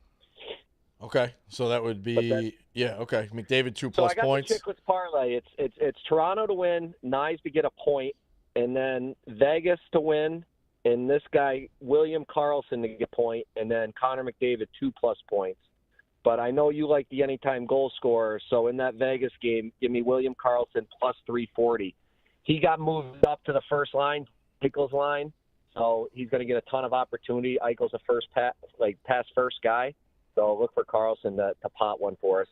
Okay, so that would be okay. McDavid 2+ so I got points. The Chicklets parlay. It's Toronto to win, Nyes to get a point, and then Vegas to win, and this guy William Karlsson to get a point, and then Connor McDavid 2+ points. But I know you like the anytime goal scorer, so in that Vegas game, give me William Karlsson plus 340. He got moved up to the first line, Pickles line. So he's going to get a ton of opportunity. Eichel's a pass first guy. So look for Karlsson to pot one for us.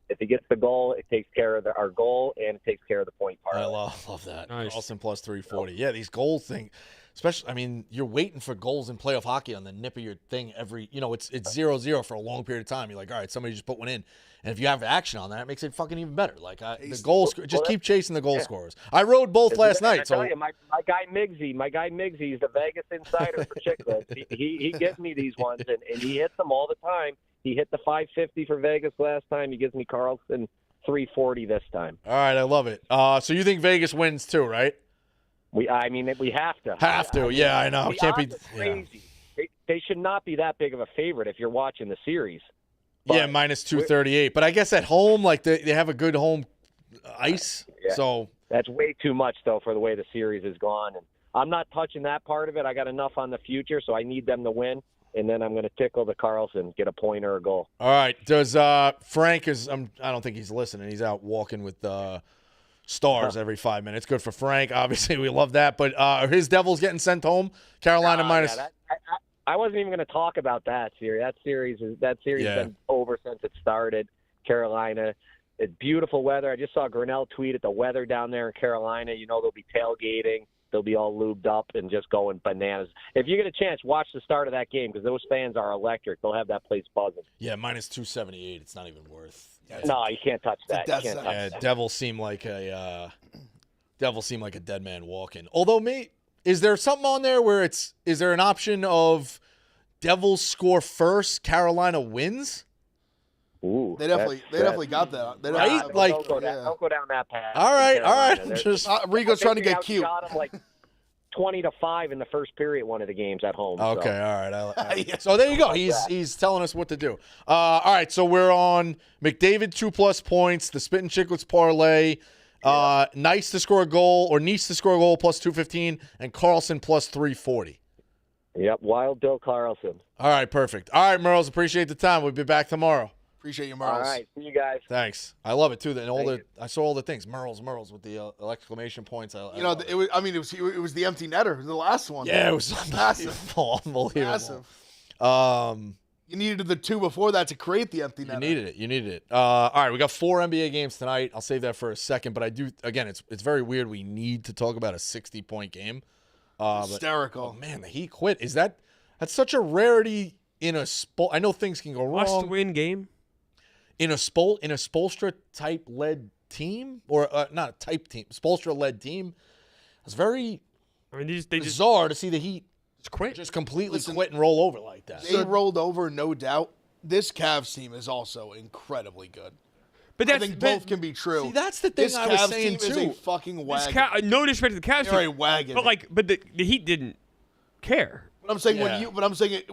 If he gets the goal, it takes care of our goal, and it takes care of the point I parlay. love that. Nice. Carlson plus 340. Yeah, these goals thing, especially, I mean, you're waiting for goals in playoff hockey on the nip of your thing every, it's 0-0 for a long period of time. You're like, all right, somebody just put one in. And if you have action on that, it makes it fucking even better. Like, the goal, just keep chasing the goal scorers. I rode both last night. I tell you, my guy Miggsy, he's the Vegas insider for Chicklets. He gives me these ones, and he hits them all the time. He hit the 550 for Vegas last time. He gives me Carlson 340 this time. All right, I love it. So you think Vegas wins too, right? We have to. Have to, yeah, I know. The Can't be odds are crazy. They should not be that big of a favorite if you're watching the series. Yeah, minus 238. But I guess at home, like they have a good home ice. Yeah. So That's way too much, though, for the way the series has gone. And I'm not touching that part of it. I got enough on the future, so I need them to win. And then I'm going to tickle the Carlson, get a point or a goal. all right. Does Frank I don't think he's listening. He's out walking with stars every 5 minutes. Good for Frank. Obviously, we love that. But are his Devils getting sent home? Carolina minus. Yeah, I wasn't even going to talk about that series. That series has been over since it started. Carolina, it's beautiful weather. I just saw Grinnell tweet at the weather down there in Carolina. They'll be tailgating. They'll be all lubed up and just going bananas. If you get a chance, watch the start of that game because those fans are electric. They'll have that place buzzing. Yeah, minus 278. It's not even worth. No, you can't touch that. You can't touch that. Devils seem like a dead man walking. Although, is there something on there where is there an option of Devils score first, Carolina wins? Ooh, They definitely got that. They Right? don't don't go down that path. All right. Carolina. Just Rico's trying to get cute. Shot them like 20-5 in the first period. One of the games at home. okay. So. All right. So there you go. He's telling us what to do. All right. So we're on McDavid 2+ points. The Spit and Chicklets parlay. Nice to score a goal or Nice to score a goal plus 215 and Carlson plus 340. Yep. Wild Bill Carlson. All right. Perfect. All right, Merles. Appreciate the time. We'll be back tomorrow. Appreciate you, Merles. All right. See you guys. Thanks. I love it too. I saw all the things. Merles with the exclamation points. It was the empty netter, the last one. Yeah, it was massive. Unbelievable. Massive. You needed the two before that to create the empty netter. You needed it. All right, we got 4 NBA games tonight. I'll save that for a second, but I do. Again, it's very weird. We need to talk about a 60-point game. Hysterical. But, man, the Heat quit. That's such a rarity in a sport. I know things can go wrong. Must-win game. In a Spoelstra type led team, or not a type team, Spoelstra led team, it's very bizarre to see the Heat just completely quit and roll over like that. They rolled over, no doubt. This Cavs team is also incredibly good. But I think both can be true. See, that's the thing this I was Cavs saying team too. is a fucking wagon. No disrespect to the Cavs They're team, a wagon. but the Heat didn't care. But I'm saying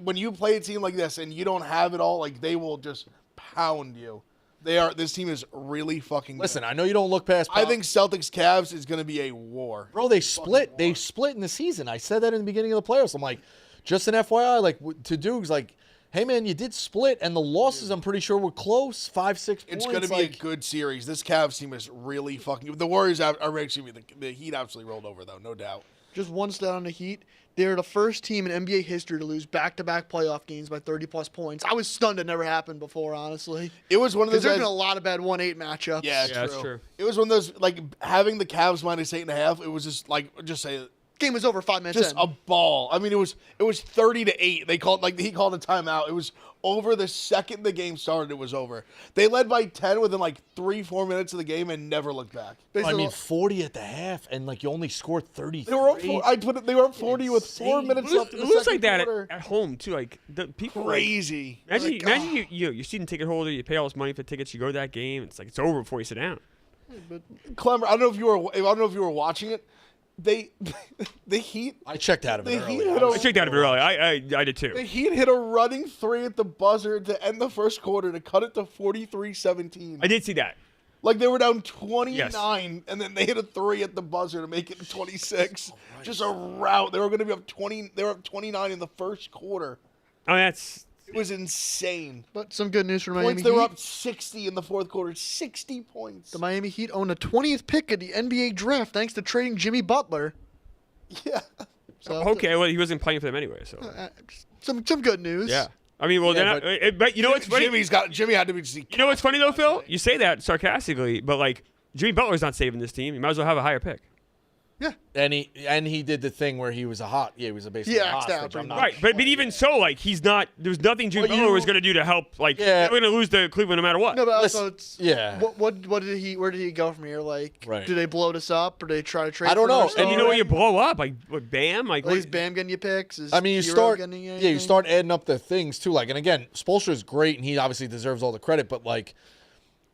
when you play a team like this and you don't have it all, like they will just pound you. This team is really fucking good. Listen, I know you don't look past. I think Celtics Cavs is going to be a war. Bro, they split. They split in the season. I said that in the beginning of the playoffs. I'm like, just an FYI, like to Dukes, like, hey man, you did split, and the losses I'm pretty sure were close, 5-6 points. It's going to be a good series. This Cavs team is really fucking. The Warriors are actually the Heat absolutely rolled over though, no doubt. Just one stat on the Heat. They're the first team in NBA history to lose back-to-back playoff games by 30-plus points. I was stunned it never happened before, honestly. It was one of those. There's been a lot of bad 1-8 matchups. Yeah, that's true. It was one of those, like, having the Cavs minus 8.5, it was just, like, Game was over 5 minutes just in. a ball. I mean, it was 30-8. He called a timeout. It was over the second the game started. It was over. They led by 10 within like 3-4 minutes of the game and never looked back. I mean, 40 at the half, and like you only scored 33. They were up 40 with 4 minutes left in the It was second like that quarter. at home too. Like the people Crazy. Imagine you're season ticket holder. You pay all this money for tickets. You go to that game. It's like it's over before you sit down. Clemmer, I don't know if you were watching it. The Heat. I checked out of it early. I checked out of it early. I did too. The Heat hit a running 3 at the buzzer to end the first quarter to cut it to 43-17. I did see that. Like they were down 29, and then they hit a 3 at the buzzer to make it 26. Just a rout. They were going to be up 20. They were up 29 in the first quarter. Oh, that's. It was insane. But some good news for Miami Points. Heat. They were up 60 in the fourth quarter. 60 points. The Miami Heat own a 20th pick of the NBA draft thanks to trading Jimmy Butler. Yeah. So Okay, well, he wasn't playing for them anyway, so. some good news. Yeah. I mean, well, Yeah, but you know what's funny? Jimmy had to be. You know what's funny though, Phil? You say that sarcastically, but like Jimmy Butler's not saving this team. You might as well have a higher pick. And he did the thing where he was he was basically a axed out hostage. I'm pretty not much. Right, but even so, like he's not. There's nothing Jimmy Well, Butler was going to do to help. Like Yeah. they're going to lose to Cleveland no matter what. No, but also it's yeah. What did he? Where did he go from here? Like, Right. do they blow this up, or do they try to trade? I don't for another know. star? And you know what? You blow up like Bam. Like Like, is Bam getting you picks? Is I mean, you Hero start getting you anything? start adding up the things too. Like, and again, Spoelstra's great, and he obviously deserves all the credit. But like,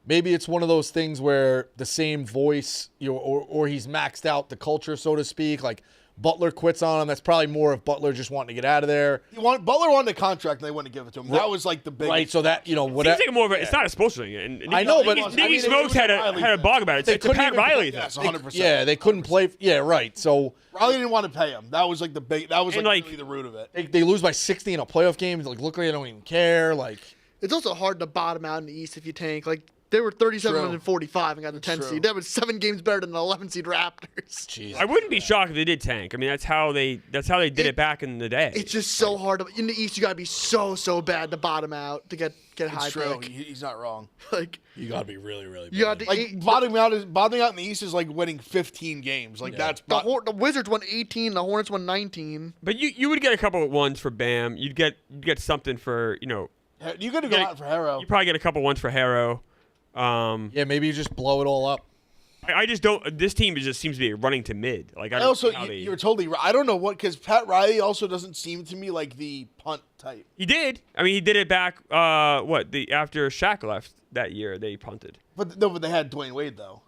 maybe it's one of those things where the same voice, or he's maxed out the culture, so to speak. Like Butler quits on him. That's probably more of Butler just wanting to get out of there. Butler wanted a contract, and they wouldn't give it to him. That was like the big. Right. So that Seems whatever. like more of a, it's not a sports thing. And I know, but- Nicky Smokes had a blog about it. They It's a couldn't Pat even- Riley thing. Yes, 100%. Yeah, they couldn't play. Yeah, right. So Riley didn't want to pay him. That was like the big. That was And, like like- really the root of it. they lose by 60 in a playoff game. Like, look like they don't even care. Like, It's also hard to bottom out in the East if you tank. Like, they were 37 True. and 45 and got the 10 true. seed. That was 7 games better than the 11 seed Raptors. jeez. I wouldn't be shocked if they did tank. I mean, that's how they did it back in the day. It's just so hard. In the East, you got to be so bad to bottom out to get high It's true. pick. He's not wrong. Like, You gotta be really, really. you got to Like bottoming out in the East is like winning 15 games. Like that's the Wizards won 18, the Hornets won 19. But you would get a couple of ones for Bam. You'd get something for you got to go out for Harrow. You probably get a couple ones for Harrow. Yeah, maybe you just blow it all up. I just don't. This team just seems to be running to mid. Like I I don't also see how you're totally right. I don't know what because Pat Riley also doesn't seem to me like the punt type. He did. I mean, he did it back. After Shaq left that year, they punted. But they had Dwayne Wade though.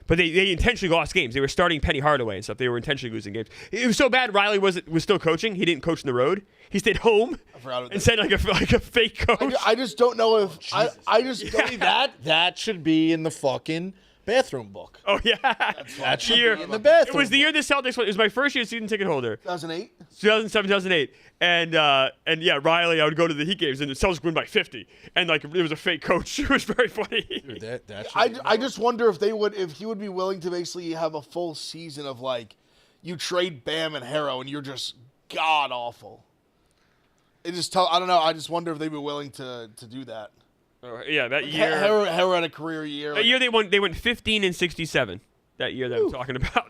But they intentionally lost games. They were starting Penny Hardaway and stuff. They were intentionally losing games. It was so bad. Riley was still coaching. He didn't coach on the road. He stayed home forgot about and that. said like a fake coach. I just don't know if I just don't That should be in the fucking bathroom book. Oh yeah, That should year. be in the It bathroom. was the year the Celtics won. It was my first year season ticket holder, 2008. 2007, 2008, and yeah, Riley. I would go to the Heat games and the Celtics win by 50, and like it was a fake coach. It was very funny. Dude, that should be- I just wonder if he would be willing to basically have a full season of like you trade Bam and Harrow and you're just god awful. I don't know. I just wonder if they'd be willing to do that. Yeah, that year. Harrow had a career year. That year they went 15 and 67. That year that I'm talking about.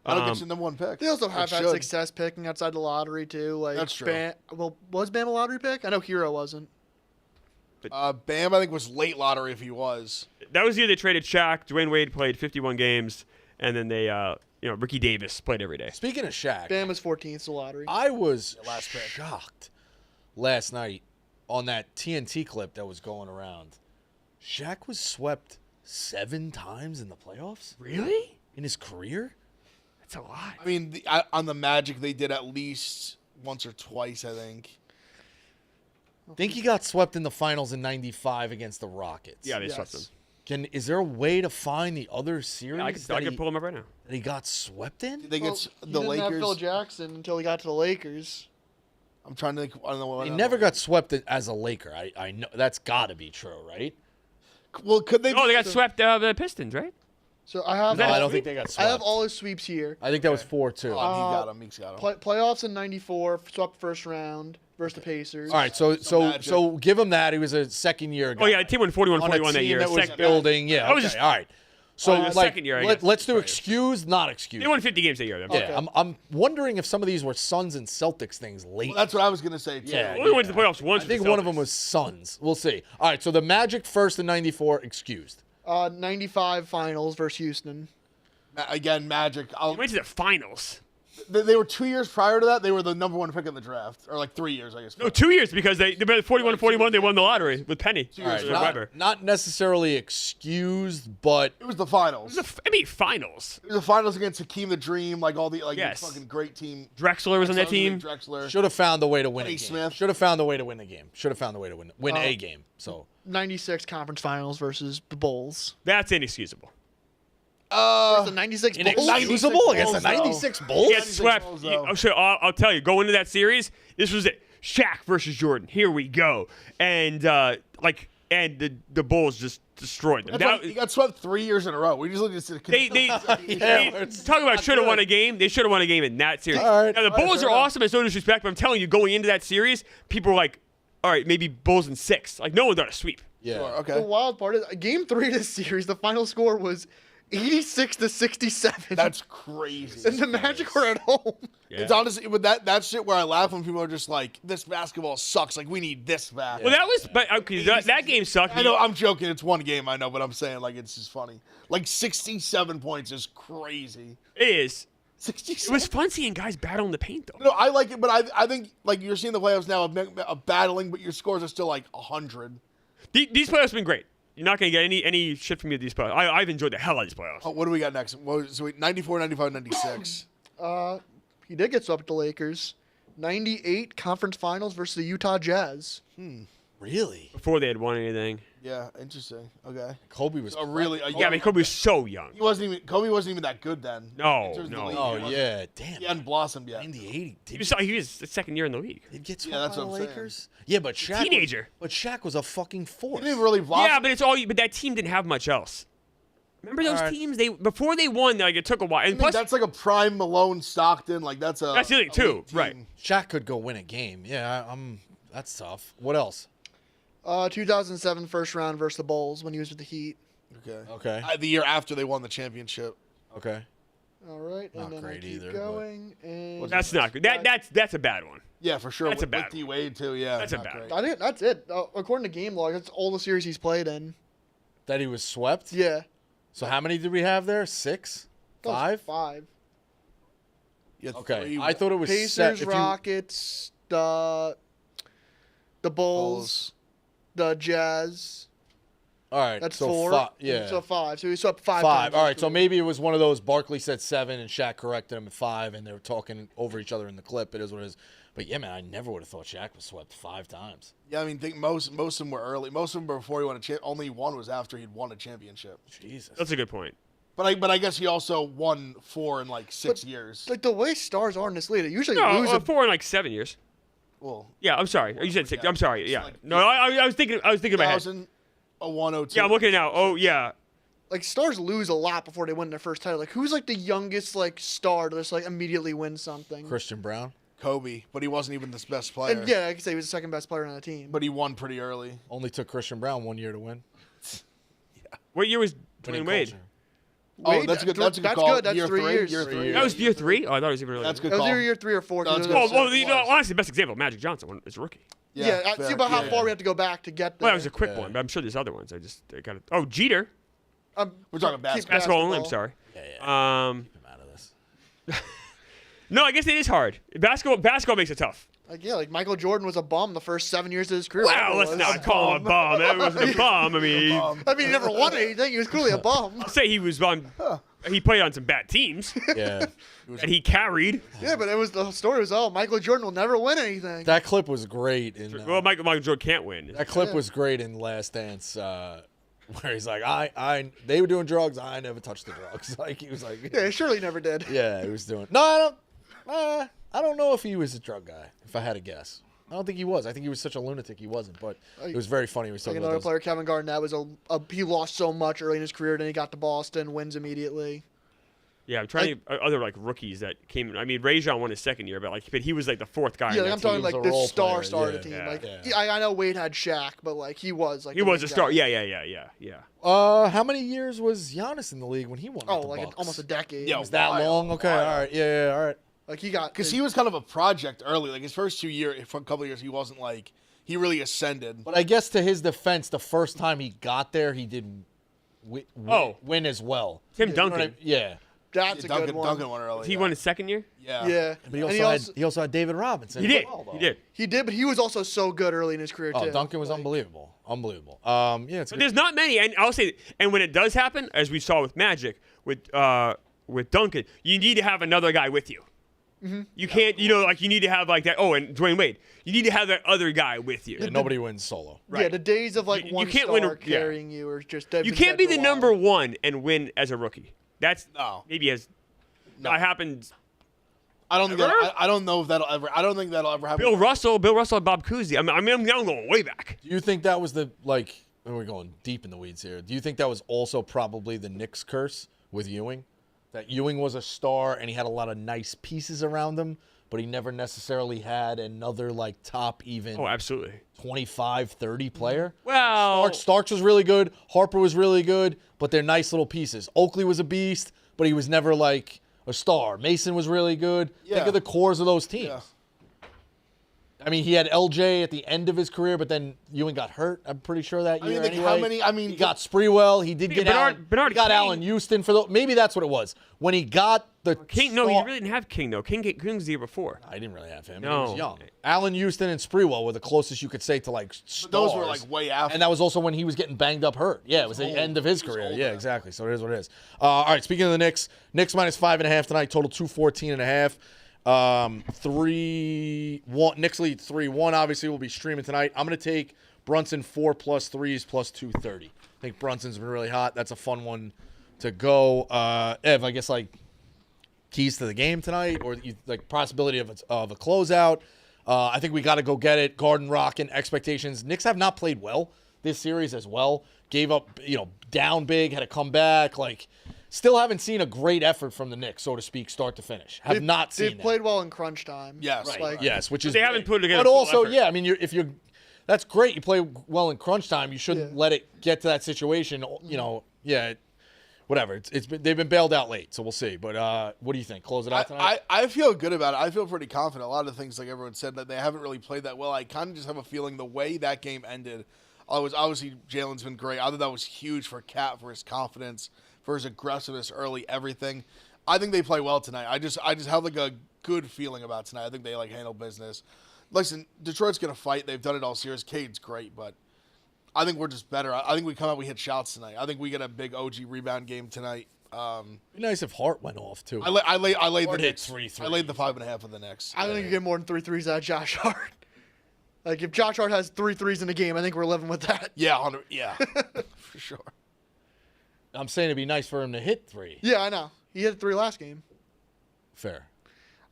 I don't get the number 1 pick. They also have They had should. success picking outside the lottery, too. Like, That's true. Was Bam a lottery pick? I know Hero wasn't. Bam, I think was late lottery if he was. That was the year they traded Shaq. Dwayne Wade played 51 games, and then they, Ricky Davis played every day. Speaking of Shaq, Bam was 14th, the lottery. I was last pick. shocked last night on that TNT clip that was going around. Shaq was swept 7 times in the playoffs Really? in his career. That's a lot. I mean, on the Magic, they did at least once or twice, I think. I think he got swept in the finals in '95 against the Rockets. Yeah, they Yes. swept them. Is there a way to find the other series Yeah, I that, can pull them up right now. that he got swept in? Did they Well, get he the didn't have Phil Lakers? Jackson until he got to the Lakers. I'm trying to think. I don't know what. He never got swept as a Laker. I know that's got to be true, right? Well, could they? Oh, they got swept the Pistons, right? So I have. that No, a I don't sweep? think they got I swept. have all his sweeps here. I think that was 4-2. Oh, he got him. Meeks got him. Playoffs in '94, swept first round versus the Pacers. All right, so Magic. give him that. He was a second year guy. Oh yeah, the team won 41-41 on a that team year. that was Second- building. Yeah, That was okay, just- all right. So the like, second year, I guess. let's do Right. excused, not excused. They won 50 games that year. Yeah, Okay. I'm wondering if some of these were Suns and Celtics things late. Well, that's what I was gonna say too. Yeah. Only went to the playoffs once. I think one of them was Suns. We'll see. All right, so the Magic first in '94 excused. 95 finals versus Houston. Again, Magic. They went to the finals. They were 2 years prior to that. They were the number 1 pick in the draft, or like 3 years, I guess. No, 2 years because they went 41-41. They won the lottery with Penny. All right, Or Weber. not necessarily excused, but It was the finals. It was finals. It was the finals against Hakeem the Dream, like all the Yes. fucking great team. Drexler was on that team. Drexler. should have found a way to win a Kenny game. Smith. Should have found a way to win the game. Should have found a way to win a game. So 96 conference finals versus the Bulls. That's inexcusable. The 96 Bulls. inexcusable against the 96 '96 Bulls. He got swept. goals, though. I'll tell you, going into that series, this was it. Shaq versus Jordan. Here we go. And the Bulls just destroyed them. That's why he got swept 3 years in a row. We just looked at They talk about should have won a game. They should have won a game in that series. All right. Now the Bulls are awesome, and no disrespect, but I'm telling you, going into that series, people were like, all right, maybe Bulls in 6. Like, no one done a sweep. Yeah. Sure, okay. The wild part is Game 3 of this series. The final score was 86-67. That's crazy. and the Magic were at home. Yeah. It's honestly, but that shit where I laugh when people are just like, "This basketball sucks. Like, we need this back." Well, that was, but okay, that game sucked. I know, I'm joking. It's one game, I know, but I'm saying like it's just funny. Like 67 points is crazy. It is. 67. It was fun seeing guys battle in the paint, though. No, I like it, but I think like you're seeing the playoffs now of battling, but your scores are still like 100. These playoffs have been great. You're not going to get any shit from me at these playoffs. I've enjoyed the hell out of these playoffs. Oh, what do we got next? So 94, 95, 96. He did get swept with the Lakers. 98 conference finals versus the Utah Jazz. Really? Before they had won anything. Yeah, interesting. Okay. Kobe was. Yeah, I mean, Kobe was so young. Kobe wasn't even that good then. No, In terms of the no. league, Oh he wasn't- yeah, damn. He hadn't blossomed yet. 98. He was the second year in the league. Did get Yeah, swept that's by the what I'm saying. Lakers? Yeah, but Shaq. Teenager. But Shaq was a fucking He force. didn't even really blossom. Yeah, but it's all. But that team didn't have much else. Remember those Alright. teams? Before they won, like it took a while. And I mean, plus, that's like a prime Malone Stockton. Like that's a. That's the other too, elite team. right. Shaq could go win a game. Yeah, that's tough. What else? 2007 first round versus the Bulls when he was with the Heat. Okay. Okay. The year after they won the championship. Okay. All right, Not and then great I keep either, going. And that's not good. That's a bad one. Yeah, for sure. That's a with bad D Wade too. Yeah, That's a not bad great. I think that's it. According to game log, that's all the series he's played in. That he was swept. Yeah. So how many did we have there? 6? That was 5? 5. Yeah, Okay. three- I thought it was Pacers, if you- Rockets, the Bulls, the Jazz. All right. That's so 4. Yeah. So 5. So he's up 5 5. times. All right. So maybe it was one of those. Barkley said 7, and Shaq corrected him at 5, and they were talking over each other in the clip. It is what it is. But yeah, man, I never would have thought Shaq was swept 5 times. Yeah, I mean, think most of them were early. Most of them were before he won a champ. Only one was after he'd won a championship. Jesus. That's a good point. But I guess he also won 4 in like 6 years. Like the way stars are in this league, they usually No, lose a 4 in like 7 years. Well, Yeah, I'm sorry. You said 6. Yeah. I'm sorry. It's Yeah. like- No, I was thinking. I was thinking about. 102. Yeah, I'm looking now. Oh yeah. like stars lose a lot before they win their first title. Like who's like the youngest like star to just like immediately win something? Christian Brown Kobe, but he wasn't even the best player. And yeah, I could say he was the second best player on the team. But he won pretty early. only took Christian Brown 1 year to win. What year was Winning Dwayne Wade? culture. Oh, that's good. That's a good That's call. good. That's Year 3 three, years. year 3. That was year 3. Oh, I thought it was even earlier. That's a good It was call. either year 3 or 4. No, 'cause it's it good. was- Well, it you know, was. honestly, the best example, Magic Johnson is a rookie. yeah, fair. see about how Yeah. far we have to go back to get there. Well, that was a quick Yeah. one, but I'm sure there's other ones. I got it. Oh, Jeter. We're talking keep basketball. Basketball only. I'm sorry. Yeah. Um, Keep him out of this. no, I guess it is hard. Basketball makes it tough. Like yeah, like Michael Jordan was a bum the first 7 years of his career. Wow, Whatever it let's was. not call him a bum. That wasn't a bum. I mean, I mean, he never won anything. He was clearly a bum. I'll say he was on. He played on some bad teams Yeah. that he carried. Yeah, but it was the story was Michael Jordan will never win anything. That clip was great. Well, Michael Jordan can't win. That clip was great in Last Dance, where he's like, they were doing drugs. I never touched the drugs. Like he was like, Yeah, surely he never did. yeah, he was doing. No, I don't know if he was a drug guy. If I had to guess, I don't think he was. I think he was such a lunatic he wasn't. But it was very funny. He was Like talking another about player, Kevin Garnett, was he lost so much early in his career, then he got to Boston, wins immediately. Yeah, I'm trying to think other like rookies that came. I mean, Rajon won his second year, but he was like the 4th guy. Yeah, on like, that I'm talking team. was like a this role star player, of the yeah, team. yeah, Like yeah. I know Wade had Shaq, but like he was like He the was main a star. guy. Yeah. How many years was Giannis in the league when he won? Oh, with the like Bucks? almost a decade. Yeah, Was that Wild, long? Okay, wild. all right, yeah, all right. Like he got Because he was kind of a project early. Like his first 2 years, for a couple of years, he wasn't like he really ascended. But I guess to his defense, the first time he got there, he did win as well. Tim You know what Duncan. yeah. that's a Duncan, good one. Duncan won early. He yeah. won his second year. Yeah. Yeah, But and he also had David Robinson. He did. as well, though. He did. He did, but he was also so good early in his career Oh, too. Duncan was Like, unbelievable. Yeah, it's But there's not many, and I'll say, and when it does happen, as we saw with Magic, with Duncan, you need to have another guy with you. Mm-hmm. You can't, like you need to have like that. Oh, and Dwayne Wade, you need to have that other guy with you. Yeah, nobody wins solo. Yeah, Right. the days of like You one can't star win yeah. carrying you or just You can't be the number 1 and win as a rookie. That's No. maybe as that happened. I don't think Ever? I don't know if that'll ever. I don't think that'll ever happen. Bill Russell, and Bob Cousy. I mean, I'm going way back. Do you think that was we're going deep in the weeds here. Do you think that was also probably the Knicks curse with Ewing? That Ewing was a star and he had a lot of nice pieces around him, but he never necessarily had another like top even Oh, absolutely. 25, 30 player. Well, Starks was really good. Harper was really good, but they're nice little pieces. Oakley was a beast, but he was never like a star. Mason was really good. Yeah. Think of the cores of those teams. Yeah. I mean, he had LJ at the end of his career, but then Ewing got hurt. I'm pretty sure that year. like, anyway. how many? I mean, he got Sprewell. He did get Bernard he got King. Allen Houston for the. Maybe that's what it was when he got the King. No, star- you really didn't have King though. King was the year before. I didn't really have him. No. He was young. Allen Houston and Sprewell were the closest you could say to like stars. those were like way after. And that was also when he was getting banged up hurt. Yeah, it was the end of his career. Yeah, exactly. So it is what it is. All right, speaking of the Knicks, Knicks minus 5.5 tonight, total 214.5. 3-1. Knicks lead 3-1. Obviously, we'll be streaming tonight. I'm going to take Brunson 4 plus threes plus 230. I think Brunson's been really hot. That's a fun one to go. Ev, I guess like keys to the game tonight, or like possibility of a closeout. I think we got to go get it. Garden rocking expectations. Knicks have not played well this series as well. Gave up, down big, had to come back. Like, still haven't seen a great effort from the Knicks, so to speak, start to finish. Have not seen They've that. played well in crunch time. Yes. Right. Like, Yes, which is They haven't big. put together But full also, effort. yeah, I mean, that's great. You play well in crunch time. You shouldn't Yeah. let it get to that situation. Whatever. They've been bailed out late, so we'll see. But what do you think? Close it out tonight. I feel good about it. I feel pretty confident. A lot of things, like everyone said, that they haven't really played that well. I kind of just have a feeling the way that game ended. Obviously, Jalen's been great. I thought that was huge for Cat, for his confidence, for his aggressiveness early, everything. I think they play well tonight. I just have like a good feeling about tonight. I think they like handle business. Listen, Detroit's gonna fight. They've done it all series. Cade's great, but I think we're just better. I think we come out, we hit shots tonight. I think we get a big OG rebound game tonight. It'd be nice if Hart went off too. I laid Hart the hit Knicks. 3 I laid the 5.5 of the Knicks. I don't think you get more than 3 threes out of Josh Hart. Like, if Josh Hart has 3 threes in a game, I think we're living with that. Yeah, for sure. I'm saying it'd be nice for him to hit 3. Yeah, I know. He hit 3 last game. Fair.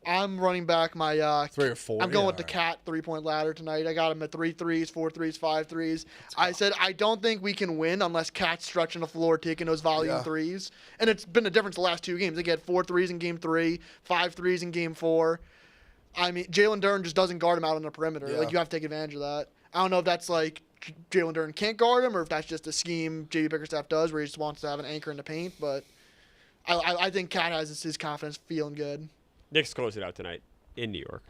I'm running back my 3 or 4. I'm going yeah, with the all Cat 3-point ladder tonight. I got him at 3 threes, 4 threes, 5 threes. I said I don't think we can win unless Cat's stretching the floor, taking those volume threes. And it's been a difference the last 2 games. They get 4 threes in game 3, 5 threes in game 4. I mean, Jalen Duren just doesn't guard him out on the perimeter. Yeah. Like, you have to take advantage of that. I don't know if that's like Jalen Duren can't guard him or if that's just a scheme J.B. Bickerstaff does where he just wants to have an anchor in the paint. But I think Cat has his confidence feeling good. Knicks close it out tonight in New York.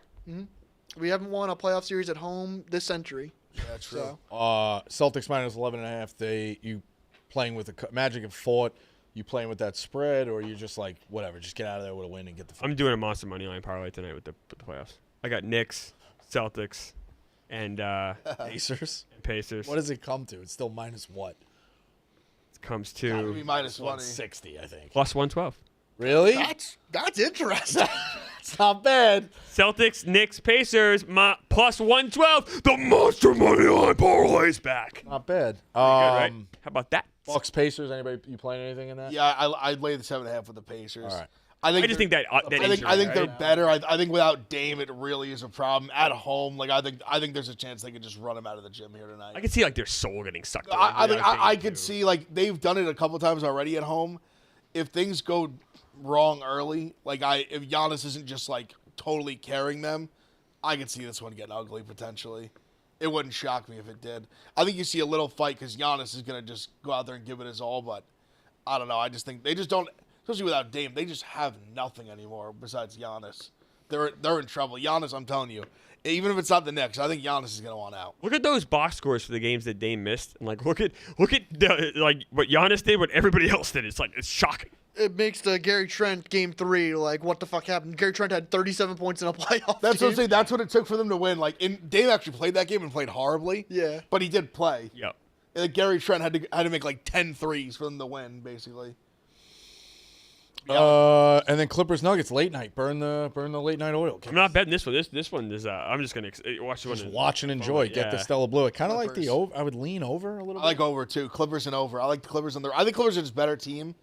We haven't won a playoff series at home this century. Yeah, true. So. Celtics minus 11.5. You playing with the Magic have fought. You playing with that spread, or you just like whatever, just get out of there with a win and get the. I'm doing a monster money line parlay tonight with the playoffs. I got Knicks, Celtics, and Pacers. Pacers. What does it come to? It's still minus what? It comes Gotta to be minus 20. 160, I think. plus 112. Really? That's interesting. It's not bad. Celtics, Knicks, Pacers, plus 112. The monster money line parlay's back. Not bad. Good, right? How about that? Bucks Pacers. Anybody you playing anything in that? Yeah, I laid the 7.5 with the Pacers. All right. I just think that I think injury, they're right? better. I think without Dame, it really is a problem at home. Like I think there's a chance they could just run him out of the gym here tonight. I can see like their soul getting sucked. I think without I Dame, could too. see like they've done it a couple times already at home. If things go wrong early, if Giannis isn't just like totally carrying them, I could see this one getting ugly potentially. It wouldn't shock me if it did. I think you see a little fight because Giannis is gonna just go out there and give it his all. But I don't know. I just think they just don't, especially without Dame. They just have nothing anymore besides Giannis. They're in trouble. Giannis, I'm telling you, even if it's not the Knicks, I think Giannis is gonna want out. Look at those box scores for the games that Dame missed, and look at the, what Giannis did, what everybody else did. It's shocking. It makes the Gary Trent game 3 like what the fuck happened. Gary Trent had 37 points in a playoff. That's what game. I'm saying. That's what it took for them to win. Dame actually played that game and played horribly. Yeah. But he did play. Yep. And Gary Trent had to make like 10 threes for them to win, basically. And then Clippers Nuggets late night. Burn the late night oil. I'm not betting this one. This one is. I'm just gonna watch the one. Just watch and enjoy. Get the Stella Blue. I kind of like the Clippers. over. I would lean over a little I bit. like over too. Clippers and over. I like the Clippers I think Clippers are just a better team.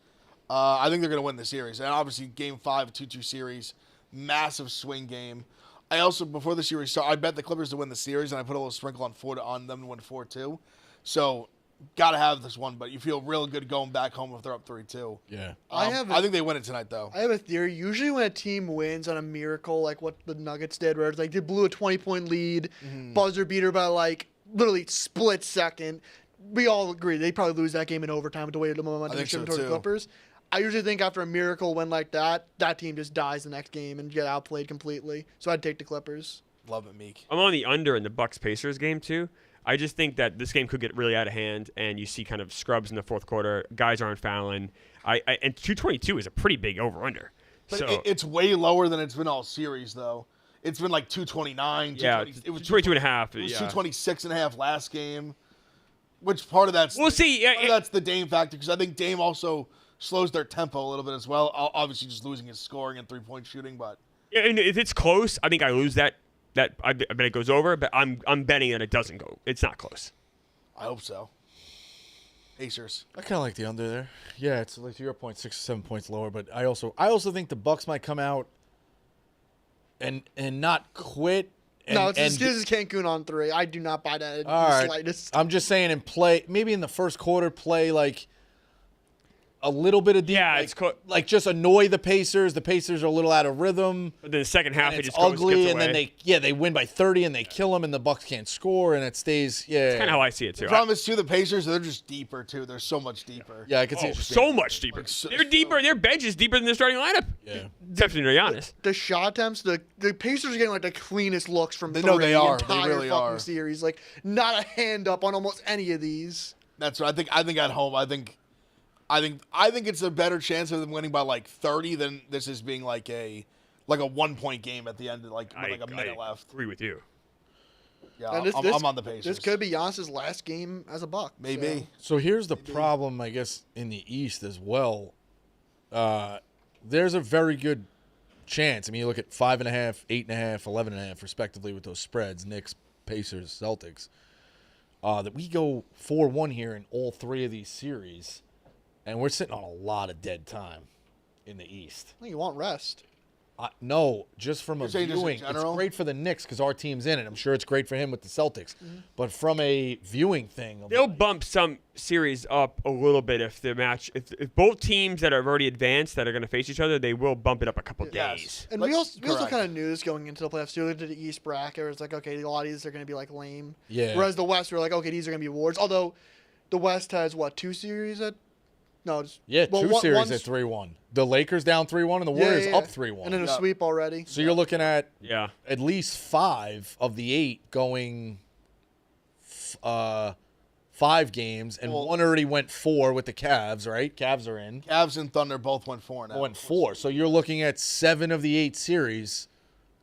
I think they're going to win the series. And obviously, game 5, 2-2 series, massive swing game. I also, before the series started, I bet the Clippers to win the series, and I put a little sprinkle on them to win 4-2. So gotta have this one, but you feel real good going back home if they're up 3-2. Yeah. I think they win it tonight, though. I have a theory. Usually when a team wins on a miracle, like what the Nuggets did, where it's like they blew a 20-point lead, buzzer beater by like literally split second. We all agree they probably lose that game in overtime with the way the momentum is shifting towards the Clippers. I usually think after a miracle win like that, that team just dies the next game and get outplayed completely. So I'd take the Clippers. Love it, Meek. I'm on the under in the Bucks-Pacers game, too. I just think that this game could get really out of hand, and you see kind of scrubs in the fourth quarter. Guys aren't fouling. And 222 is a pretty big over-under. But So it's way lower than it's been all series, though. It's been like 229. yeah, it was 22 and a half. It was Yeah. 226 and a half last game. Which part of that's We'll see. Yeah, part of that's the Dame factor, because I think Dame also slows their tempo a little bit as well. Obviously, just losing his scoring and 3-point shooting, but and if it's close, I think I lose that. I bet it goes over, but I'm betting that it doesn't go. It's not close. I hope so. Pacers. I kind of like the under there. Yeah, it's like to your point, 6 or 7 points lower. But I also think the Bucks might come out and not quit. And, This is Cancun on 3. I do not buy that in all the right. slightest. I'm just saying, maybe in the first quarter, play like a little bit of Yeah, like, it's like just annoy the Pacers. The Pacers are a little out of rhythm. But then the second half, And it it's just goes, ugly, gets and then away. they win by 30, and they kill them, and the Bucks can't score, and it stays. Yeah, That's kind of how I see it too. The problem is, too, the Pacers, they're just deeper, too. They're so much deeper. yeah, I can see. Oh, what you're so saying. much deeper. so- They're deeper. Their bench is deeper than their starting lineup. Yeah. Except for Giannis. The shot attempts, the Pacers are getting like the cleanest looks from They three know they are. the They entire really fucking are. series. Like not a hand up on almost any of these. That's what I think at home, I think it's a better chance of them winning by like 30 than this is being like a 1-point game at the end, with like a minute I left. agree with you. Yeah, And I'm on the Pacers. This could be Giannis's last game as a Buck. Maybe. So here's the problem, I guess, in the East as well. There's a very good chance. I mean, you look at 5.5, 8.5, 11.5, respectively, with those spreads: Knicks, Pacers, Celtics. That we go 4-1 here in all three of these series, and we're sitting on a lot of dead time in the East. You want rest. No, just from a You're saying just in viewing. It's general? great for the Knicks because our team's in it. I'm sure it's great for him with the Celtics. But from a viewing thing, They'll bump some series up a little bit if the match, if both teams that have already advanced that are going to face each other, they will bump it up a couple Yes. days. And Like, we also correct. kind of knew this going into the playoffs too. We looked at the East bracket where it's like, okay, a lot of these are going to be like lame. Yeah. Whereas the West, we're like, okay, these are going to be awards. Although the West has what, 2 series at? No, it's, yeah, well, two series one's- at 3-1. The Lakers down 3-1 and the Warriors up 3-1. And then a Yeah. sweep already. So you're looking at Yeah. at least 5 of the 8 going 5 games, and Well- one already went 4 with the Cavs, right? Cavs are in. Cavs and Thunder both went 4 now. Went 4. So you're looking at 7 of the 8 series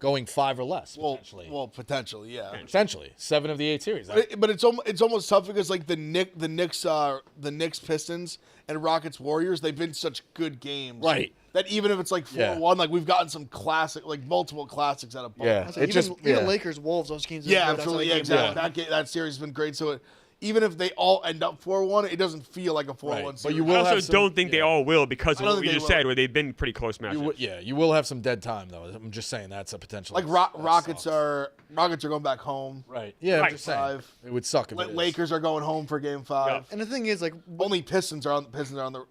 going 5 or less, potentially. Well, potentially, yeah. Potentially. 7 of the 8 series. But it's almost tough because like the Knicks, Pistons, and Rockets, Warriors, they've been such good games, Right. That even if it's like 4-1, like we've gotten some classic, like multiple classics out of both. Yeah. I say, It even, just- even yeah. Lakers, Wolves, those games. Yeah, That's how absolutely. they Yeah, game exactly. won. That series has been great. So even if they all end up 4-1, it doesn't feel like a 4-1 Right. But series. you I will also have some- don't think they yeah. all will because I of don't what we think they just will. said, where they've been pretty close matchups. You will have some dead time though. I'm just saying that's a potential. like that Rockets sucks. are going back home. right. Yeah, I'm Right. just saying 5. it would suck if it is. Lakers are going home for Game 5. And the thing is, like, Only Pistons are on the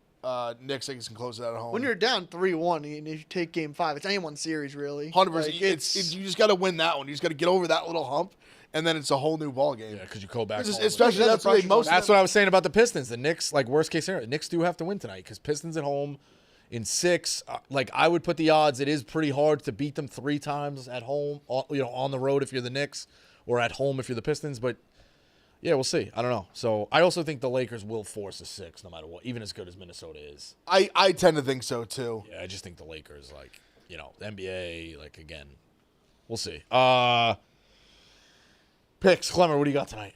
Knicks. They can close it out at home. when you're down 3-1 and you take Game 5, it's anyone's series, really. 100%, Like, you just got to win that one. You just got to get over that little hump, and then it's a whole new ball game. Yeah, because you go back. home. Especially That's that's the really pressure most. on- That's what I was saying about the Pistons. The Knicks, like worst case scenario, the Knicks do have to win tonight because Pistons at home in 6. Like I would put the odds. It is pretty hard to beat them 3 times at home. On the road if you're the Knicks, or at home if you're the Pistons. But yeah, we'll see. I don't know. So I also think the Lakers will force a 6 no matter what, even as good as Minnesota is. I tend to think so too. Yeah, I just think the Lakers, like the NBA, like again, we'll see. Picks, Clemmer. What do you got tonight?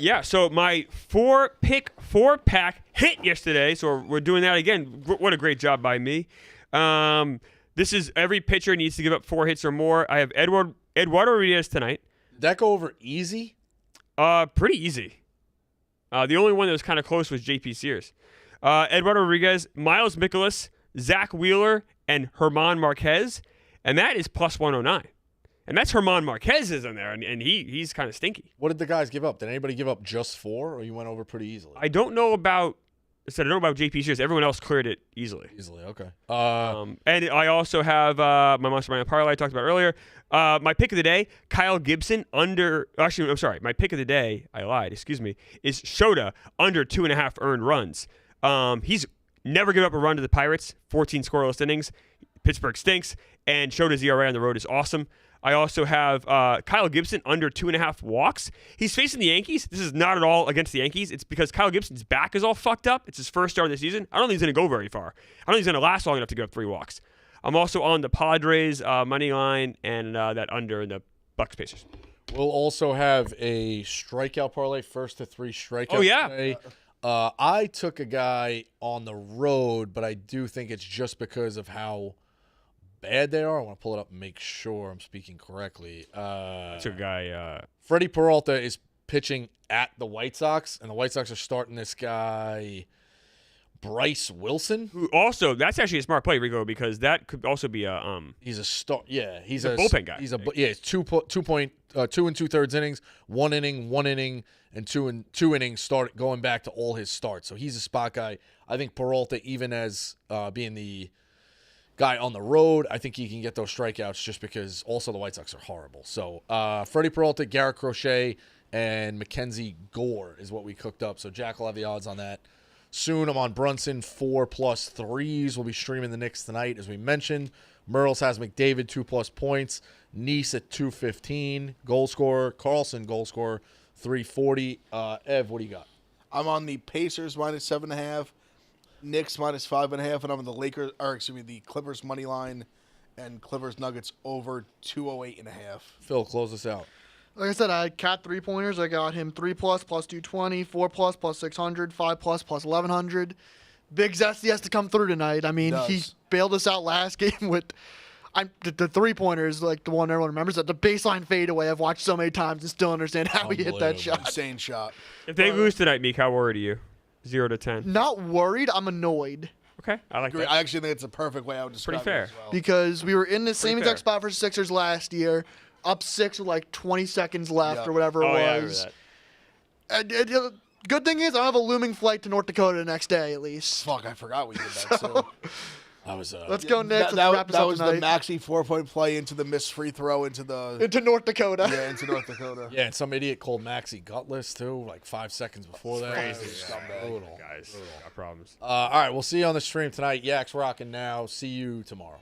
Yeah, so my 4-pack hit yesterday, so we're doing that again. What a great job by me. This is every pitcher needs to give up 4 hits or more. I have Eduardo Rodriguez tonight. Did that go over easy? Pretty easy. The only one that was kind of close was JP Sears. Eduardo Rodriguez, Miles Mikolas, Zach Wheeler, and Herman Marquez, and that is plus 109. And that's Herman Marquez is in there, and he's kind of stinky. What did the guys give up? Did anybody give up just 4, or you went over pretty easily? I don't know about JP Sears. Everyone else cleared it easily. Easily, okay. And I also have my Monster Mind parlay I talked about earlier. My pick of the day, Kyle Gibson under. Actually, I'm sorry. My pick of the day, I lied. Excuse me. Is Shota under 2.5 earned runs. He's never given up a run to the Pirates. 14 scoreless innings. Pittsburgh stinks, and Shota's ERA on the road is awesome. I also have Kyle Gibson under 2.5 walks. He's facing the Yankees. This is not at all against the Yankees. It's because Kyle Gibson's back is all fucked up. It's his first start of the season. I don't think he's going to go very far. I don't think he's going to last long enough to give up 3 walks. I'm also on the Padres money line and that under in the Bucks Pacers. We'll also have a strikeout parlay, first to 3 strikeouts. Oh, yeah. Today. I took a guy on the road, but I do think it's just because of how bad they are. I want to pull it up and make sure I'm speaking correctly. That's a guy. Freddie Peralta is pitching at the White Sox, and the White Sox are starting this guy, Bryce Wilson. Who also, that's actually a smart play, Rico, because that could also be a He's a start. Yeah, he's a bullpen guy. It's 2 2/3 innings, 1 inning, and 2 innings start going back to all his starts. So he's a spot guy. I think Peralta, even as being the guy on the road, I think he can get those strikeouts just because also the White Sox are horrible. So Freddie Peralta, Garrett Crochet, and Mackenzie Gore is what we cooked up. So Jack will have the odds on that soon. I'm on Brunson 4+ threes. We'll be streaming the Knicks tonight, as we mentioned. Merles has McDavid 2+ points. Nice at 215. Goal scorer. Carlson goal scorer 340. Ev, what do you got? I'm on the Pacers -7.5. Knicks -5.5, and I'm on the Clippers money line and Clippers Nuggets over 208.5. Phil, close us out. Like I said, I had Cat 3-pointers. I got him 3+ +220, 4+ +600, 5+ +1100. Big Zesty has to come through tonight. I mean, he bailed us out last game with the 3-pointers, like the one everyone remembers. That the baseline fadeaway I've watched so many times and still understand how he hit that shot. Insane shot. If they lose tonight, Meek, how worried are you? 0 to 10. Not worried. I'm annoyed. Okay, I like that. I actually think it's a perfect way I would describe Pretty fair. it as well. Because we were in the same fair. exact spot for Sixers last year, up 6 with like 20 seconds left or whatever it Oh, yeah, I remember was. that. Good thing is I don't have a looming flight to North Dakota the next day, at least. Fuck, I forgot we did that. So. That was Let's go, Knicks. Let's wrap this that up was tonight. the Maxey 4-point play into the missed free throw into North Dakota. Yeah, into North Dakota. Yeah, and some idiot called Maxey gutless, too, like 5 seconds before that. Crazy. Brutal. Guys, got problems. All right, we'll see you on the stream tonight. Yak's rocking now. See you tomorrow.